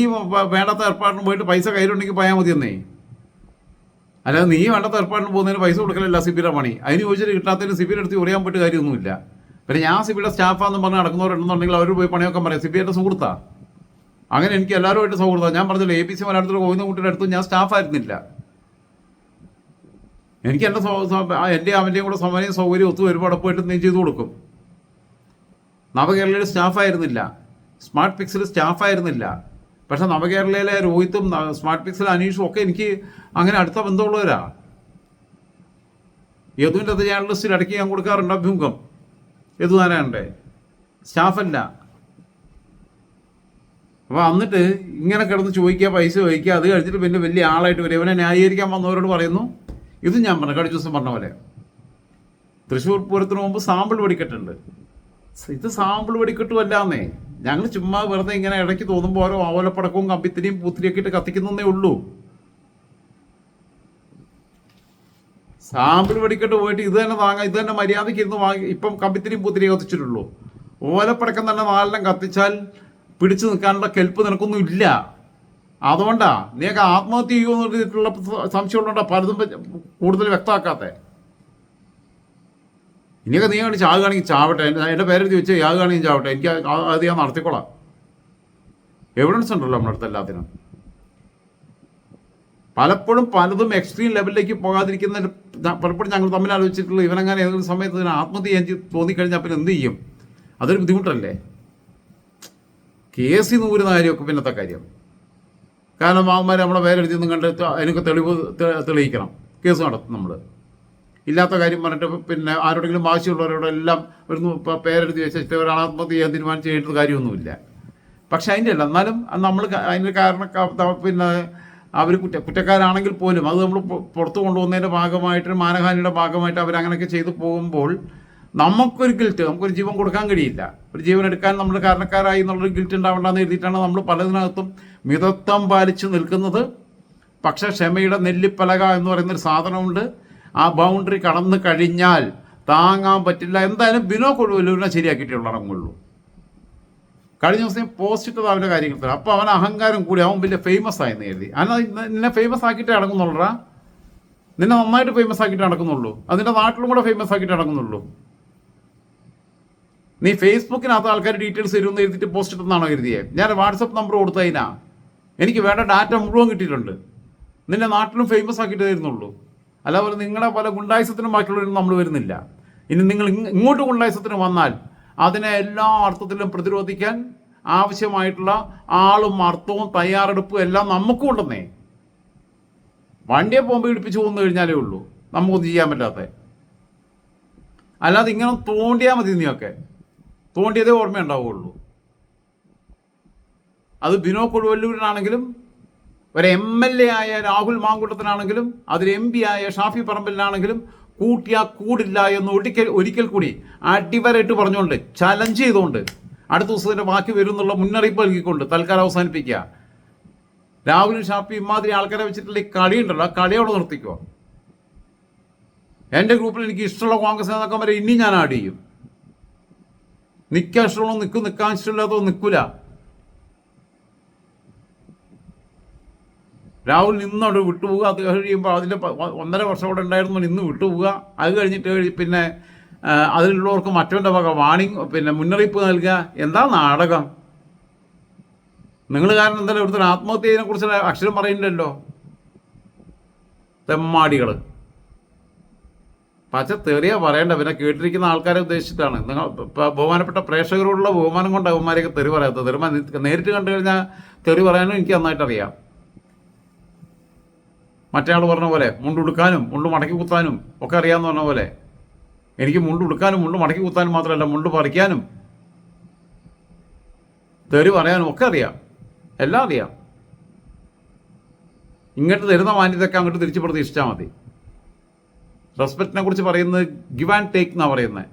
വേണ്ടാത്ത ഏർപ്പാടിന് പോയിട്ട് പൈസ കയ്യിലുണ്ടെങ്കിൽ പോയാൽ മതിയെന്നേ. അല്ലാതെ നീ വേണ്ടാത്ത ഏർപ്പാടിന് പോകുന്നതിന് പൈസ കൊടുക്കലല്ല സിബിയുടെ പണി. അതിന് ചോദിച്ചിട്ട് കിട്ടാത്തതിന് സിബിയുടെ അടുത്ത് ഉറിയാൻ പോയിട്ട് കാര്യമൊന്നുമില്ല. പിന്നെ ഞാൻ സിബിയുടെ സ്റ്റാഫാന്ന് പറഞ്ഞ് നടക്കുന്നവരുണ്ടെന്നുണ്ടെങ്കിൽ അവർ പോയി പണിയൊക്കെ പറയാം. സിബിയുടെ സുഹൃത്താ. അങ്ങനെ എനിക്ക് എല്ലാവരുമായിട്ട് സൗഹൃദം. ഞാൻ പറഞ്ഞില്ല, APC മലയാളത്തിൽ ഗോവിന്ദൻകുട്ടിയുടെ അടുത്ത് ഞാൻ സ്റ്റാഫായിരുന്നില്ല. എനിക്ക് എൻ്റെ അവൻ്റെയും കൂടെ സമയം സൗകര്യം ഒത്തു വരുമ്പോൾ അവിടെ പോയിട്ട് നീ ചെയ്തു കൊടുക്കും. നവകേരളയിൽ സ്റ്റാഫായിരുന്നില്ല, സ്മാർട്ട് പിക്സിൽ സ്റ്റാഫായിരുന്നില്ല. പക്ഷെ നവകേരളയിലെ രോഹിത്തും സ്മാർട്ട് പിക്സിലെ അനീഷും ഒക്കെ എനിക്ക് അങ്ങനെ അടുത്ത ബന്ധമുള്ളവരാ. യദുവിൻ്റെ അത് ജേർണലിസ്റ്റിൽ ഇടയ്ക്ക് ഞാൻ കൊടുക്കാറുണ്ട് അഭിമുഖം. യദു നാരായണൻ്റെ സ്റ്റാഫല്ല. അപ്പോൾ എന്നിട്ട് ഇങ്ങനെ കിടന്ന് ചോദിക്കുക, പൈസ ചോദിക്കുക. അത് കഴിഞ്ഞിട്ട് പിന്നെ വലിയ ആളായിട്ട് വരും. ഇവനെ ന്യായീകരിക്കാൻ വന്നവരോട് പറയുന്നു, ഇതും ഞാൻ പറഞ്ഞു കഴിഞ്ഞ ദിവസം പറഞ്ഞ പോലെ തൃശ്ശൂർ പൂരത്തിന് മുമ്പ് സാമ്പിൾ വെടിക്കെട്ടുണ്ട്. ഇത് സാമ്പിൾ വെടിക്കെട്ടുമല്ലാന്നേ. ഞങ്ങൾ ചുമ്മാ വെറുതെ ഇങ്ങനെ ഇടയ്ക്ക് തോന്നുമ്പോൾ ഓരോ ഓലപ്പടക്കവും കമ്പിത്തിരിയും പൂത്തിരിയൊക്കെ ഇട്ട് കത്തിക്കുന്നേ ഉള്ളൂ. സാമ്പിൾ വെടിക്കെട്ട് പോയിട്ട് ഇത് തന്നെ വാങ്ങാം, ഇത് തന്നെ മര്യാദയ്ക്ക് ഇരുന്ന് വാങ്ങി. ഇപ്പം കമ്പിത്തിരിയും പൂത്തിരിയും കത്തിച്ചിട്ടുള്ളൂ. ഓലപ്പടക്കം തന്നെ 4 കത്തിച്ചാൽ പിടിച്ചു നിൽക്കാനുള്ള കെൽപ്പ് നിനക്കൊന്നും ഇല്ല. അതുകൊണ്ടാ നീയൊക്കെ ആത്മഹത്യ ചെയ്യുമെന്ന് പറഞ്ഞിട്ടുള്ള സംശയമുള്ളതുകൊണ്ടാ പലതും കൂടുതൽ വ്യക്തമാക്കാത്തേ. ഇനിയൊക്കെ നീ കണ്ട് ചാവുകയാണെങ്കിൽ ചാവട്ടെ. എൻ്റെ പേരെഴുതി വെച്ച് ചാവുകയാണെങ്കിൽ ചാവട്ടെ. എനിക്ക് അത് ഞാൻ നടത്തിക്കോളാം. എവിഡൻസ് ഉണ്ടല്ലോ നമ്മുടെ അടുത്ത് എല്ലാത്തിനും. പലപ്പോഴും പലതും എക്സ്ട്രീം ലെവലിലേക്ക് പോകാതിരിക്കുന്ന പലപ്പോഴും ഞങ്ങൾ തമ്മിൽ ആലോചിച്ചിട്ടുള്ളൂ. ഇവനങ്ങനെ ഏതൊരു സമയത്ത് ഇതിന് ആത്മഹത്യ ചെയ്യാൻ തോന്നിക്കഴിഞ്ഞാൽ പിന്നെ എന്ത് ചെയ്യും? അതൊരു ബുദ്ധിമുട്ടല്ലേ. കേസിൽ നൂരുന്ന കാര്യമൊക്കെ പിന്നത്തെ കാര്യം. കാരണം അവന്മാർ നമ്മളെ പേരെഴുതിയൊന്നും കണ്ട് അതിനൊക്കെ തെളിവ് തെളിയിക്കണം. കേസ് നടത്തും നമ്മൾ. ഇല്ലാത്ത കാര്യം പറഞ്ഞിട്ട് പിന്നെ ആരോടെങ്കിലും വാശിയുള്ളവരോടെല്ലാം ഒരു പേരെഴുതി വെച്ചിട്ട് ഒരാൾ ആത്മഹത്യ ചെയ്യാൻ തീരുമാനിച്ച് കഴിഞ്ഞിട്ട് കാര്യമൊന്നുമില്ല. പക്ഷെ അതിൻ്റെ അല്ല, എന്നാലും നമ്മൾ അതിന് കാരണം പിന്നെ അവർ കുറ്റക്കാരാണെങ്കിൽ പോലും അത് നമ്മൾ പുറത്തു കൊണ്ടുപോകുന്നതിൻ്റെ ഭാഗമായിട്ട് മാനഹാനിയുടെ ഭാഗമായിട്ട് അവരങ്ങനെയൊക്കെ ചെയ്തു പോകുമ്പോൾ നമുക്കൊരു ഗിൽറ്റ്, നമുക്കൊരു ജീവൻ കൊടുക്കാൻ കഴിയില്ല. ഒരു ജീവൻ എടുക്കാൻ നമ്മൾ കാരണക്കാരായി എന്നുള്ളൊരു ഗിൽറ്റ് ഉണ്ടാവേണ്ടെന്ന് എഴുതിയിട്ടാണ് നമ്മൾ പലതിനകത്തും മിതത്വം പാലിച്ചു നിൽക്കുന്നത്. പക്ഷേ ക്ഷമയുടെ നെല്ലിപ്പലക എന്ന് പറയുന്നൊരു സാധനമുണ്ട്. ആ ബൗണ്ടറി കടന്നു കഴിഞ്ഞാൽ താങ്ങാൻ പറ്റില്ല. എന്തായാലും ബിനോ കൊടുവല്ലൂരിനെ ശരിയാക്കിയിട്ടുള്ള ഇറങ്ങുള്ളൂ. കഴിഞ്ഞ ദിവസം പോസ്റ്റ് ഇട്ടത് അവൻ്റെ കാര്യങ്ങൾ. അപ്പോൾ അവൻ അഹങ്കാരം കൂടി അവൻ വലിയ ഫേമസ് ആയെന്ന് എഴുതി. നിന്നെ ഫേമസ് ആക്കിയിട്ടേ അടങ്ങുന്നുള്ളൂടാ. നിന്നെ നന്നായിട്ട് ഫേമസ് ആക്കിയിട്ട് നടക്കുന്നുള്ളൂ. അതിൻ്റെ നാട്ടിലും കൂടെ ഫേമസ് ആക്കിയിട്ട് നടക്കുന്നുള്ളൂ. നീ ഫേസ്ബുക്കിനകത്ത് ആൾക്കാർ ഡീറ്റെയിൽസ് തരുമെന്ന് എഴുതിയിട്ട് പോസ്റ്റ് ഇട്ടെന്നാണോ എഴുതിയത്? ഞാൻ വാട്സപ്പ് നമ്പർ കൊടുത്തതിനാ. എനിക്ക് വേണ്ട ഡാറ്റ മുഴുവൻ കിട്ടിയിട്ടുണ്ട്. നിന്നെ നാട്ടിലും ഫേമസ് ആക്കിയിട്ട് തരുന്നുള്ളൂ. അല്ലാതെ നിങ്ങളെ പല ഗുണ്ടായുസത്തിനും ബാക്കിയുള്ളവരും നമ്മൾ വരുന്നില്ല. ഇനി നിങ്ങൾ ഇങ്ങോട്ട് ഗുണ്ടായുസത്തിന് വന്നാൽ അതിനെ എല്ലാ അർത്ഥത്തിലും പ്രതിരോധിക്കാൻ ആവശ്യമായിട്ടുള്ള ആളും അർത്ഥവും തയ്യാറെടുപ്പും എല്ലാം നമുക്കും ഉണ്ടെന്നേ. വണ്ടിയെ പോകുമ്പോൾ ഇടിപ്പിച്ച് കൊന്നു കഴിഞ്ഞാലേ ഉള്ളൂ നമുക്കൊന്നും ചെയ്യാൻ പറ്റാത്ത. അല്ലാതെ ഇങ്ങനെ തോണ്ടിയാൽ മതി. നീയൊക്കെ തോണ്ടിയതേ ഓർമ്മയുണ്ടാവുകയുള്ളൂ. അത് ബിനോ കൊടുവല്ലൂരിനാണെങ്കിലും ഒരു MLA ആയ രാഹുൽ മാങ്കൂട്ടത്തിനാണെങ്കിലും അതിൽ MP ആയ ഷാഫി പറമ്പിലിനാണെങ്കിലും കൂട്ടിയാ കൂടില്ല എന്ന് ഒരിക്കൽ കൂടി അടിവരായിട്ട് പറഞ്ഞുകൊണ്ട് ചലഞ്ച് ചെയ്തുകൊണ്ട് അടുത്ത ദിവസത്തിൻ്റെ ബാക്കി വരും എന്നുള്ള മുന്നറിയിപ്പ് നൽകിക്കൊണ്ട് തൽക്കാലം അവസാനിപ്പിക്കുക. രാഹുലും ഷാഫി ഇമാതിരി ആൾക്കാരെ വെച്ചിട്ടുള്ള ഈ കളിയുണ്ടല്ലോ, ആ കളിയോടെ നിർത്തിക്കുക. എൻ്റെ ഗ്രൂപ്പിൽ എനിക്ക് ഇഷ്ടമുള്ള കോൺഗ്രസ് നേതാക്കം വരെ ഇനി ഞാൻ ആഡ് ചെയ്യും. നിൽക്കാൻ ഇഷ്ടമുള്ള നിൽക്കും, നിൽക്കാൻ ഇഷ്ടമില്ലാത്തോ നിൽക്കില്ല. രാഹുൽ ഇന്നോട് വിട്ടുപോവുക. അത് കഴിയുമ്പോൾ അതിൻ്റെ 1.5 വർഷം കൂടെ ഉണ്ടായിരുന്നു, ഇന്ന് വിട്ടുപോവുക. അത് കഴിഞ്ഞിട്ട് പിന്നെ അതിലുള്ളവർക്ക് മറ്റവൻ്റെ വക വാണിംഗ് പിന്നെ മുന്നറിയിപ്പ് നൽകുക. എന്താ നാടകം? നിങ്ങൾ കാരണം എന്തായാലും ഇവിടുത്തെ ആത്മഹത്യയെ കുറിച്ച് അക്ഷരം പറയുന്നില്ലല്ലോ. തെമ്മാടികൾ പച്ച തെറിയ പറയേണ്ട. പിന്നെ കേട്ടിരിക്കുന്ന ആൾക്കാരെ ഉദ്ദേശിച്ചിട്ടാണ്. നിങ്ങൾ ബഹുമാനപ്പെട്ട പ്രേക്ഷകരോടുള്ള ബഹുമാനം കൊണ്ട് അവന്മാരെയൊക്കെ തെറി പറയാത്തത്. തെറിമ നേരിട്ട് കണ്ടു കഴിഞ്ഞാൽ തെറി പറയാനും എനിക്ക് നന്നായിട്ടറിയാം. മറ്റേ ആൾ പറഞ്ഞ പോലെ മുണ്ടുടുക്കാനും മുണ്ട് മടക്കി കുത്താനും ഒക്കെ അറിയാമെന്ന് പറഞ്ഞ പോലെ എനിക്ക് മുണ്ടുടുക്കാനും മുണ്ട് മടക്കി കുത്താനും മാത്രമല്ല, മുണ്ട് പറിക്കാനും തെറി പറയാനും ഒക്കെ അറിയാം. എല്ലാം അറിയാം. ഇങ്ങോട്ട് തരുന്ന മാന്യതൊക്കെ അങ്ങോട്ട് തിരിച്ച് പ്രതീക്ഷിച്ചാൽ മതി. റെസ്പെക്റ്റിനെ കുറിച്ച് പറയുന്നത് ഗിവ് ആൻഡ് ടേക്ക് എന്നാണ് പറയുന്നത്.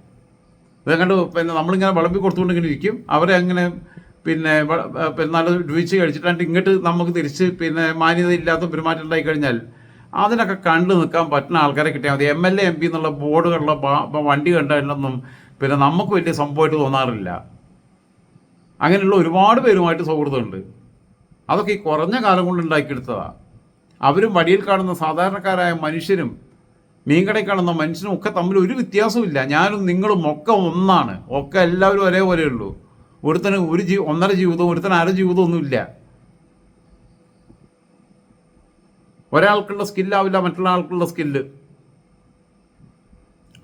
ഇതങ്ങോട്ട് പിന്നെ നമ്മളിങ്ങനെ വിളമ്പി കൊടുത്തുകൊണ്ട് ഇങ്ങനെ ഇരിക്കും. അവരെ അങ്ങനെ പിന്നെ നല്ല വീഴ്ച കഴിച്ചിട്ടാണ്ട് ഇങ്ങോട്ട് നമുക്ക് തിരിച്ച് പിന്നെ മാന്യതയില്ലാത്ത പെരുമാറ്റം ഉണ്ടായി കഴിഞ്ഞാൽ അതിനൊക്കെ കണ്ടു നിൽക്കാൻ പറ്റുന്ന ആൾക്കാരെ കിട്ടിയാൽ മതി. MLA MP എന്നുള്ള ബോർഡുകളുടെ വണ്ടി കണ്ടതിലൊന്നും പിന്നെ നമുക്ക് വലിയ സംഭവമായിട്ട് തോന്നാറില്ല. അങ്ങനെയുള്ള ഒരുപാട് പേരുമായിട്ട് സൗഹൃദമുണ്ട്. അതൊക്കെ ഈ കുറഞ്ഞ കാലം കൊണ്ട് ഉണ്ടാക്കിയെടുത്തതാണ്. അവരും വഴിയിൽ കാണുന്ന സാധാരണക്കാരായ മനുഷ്യരും മീൻകടയിൽ കാണുന്ന മനുഷ്യനും ഒക്കെ തമ്മിൽ ഒരു വ്യത്യാസവും ഇല്ല. ഞാനും നിങ്ങളും ഒക്കെ ഒന്നാണ്. ഒക്കെ എല്ലാവരും ഒരേപോലെ ഉള്ളൂ. ഒരുത്തന് 1.5 ജീവിതവും ഒരുത്തന് 1/2 ജീവിതവും ഒന്നുമില്ല. ഒരാൾക്കുള്ള സ്കില്ലാവില്ല മറ്റുള്ള ആൾക്കുള്ള സ്കില്ല്.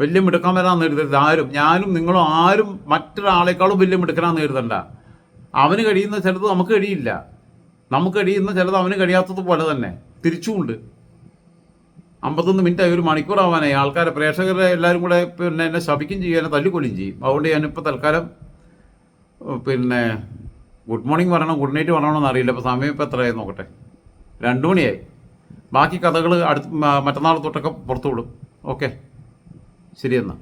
വലിയ മിടുക്കാൻ വരാമെന്ന് എഴുതരുത് ആരും. ഞാനും നിങ്ങളും ആരും മറ്റൊരാളെക്കാളും വലിയ മിടുക്കനാന്ന് എഴുതണ്ട. അവന് കഴിയുന്ന ചിലത് നമുക്ക് കഴിയില്ല, നമുക്ക് കഴിയുന്ന ചിലത് അവന് കഴിയാത്തത് പോലെ തന്നെ തിരിച്ചുമുണ്ട്. 51 മിനിറ്റായി, 1 മണിക്കൂറാവാനായി. ആൾക്കാരെ പ്രേക്ഷകരെ എല്ലാവരും കൂടെ പിന്നെ എന്നെ ശപിക്കും ചെയ്യും, എന്നെ തല്ലിക്കൊല്ലും ചെയ്യും. അതുകൊണ്ട് ഞാനിപ്പോൾ തൽക്കാലം പിന്നെ ഗുഡ് മോർണിംഗ് പറയണം ഗുഡ് നൈറ്റ് പറയണമെന്ന് അറിയില്ല. ഇപ്പോൾ സമയം ഇപ്പോൾ എത്രയായി നോക്കട്ടെ, 2 മണിയായി. ബാക്കി കഥകൾ മറ്റന്നാൾ തൊട്ടൊക്കെ പുറത്തു വിടും. ഓക്കെ, ശരി എന്നാൽ.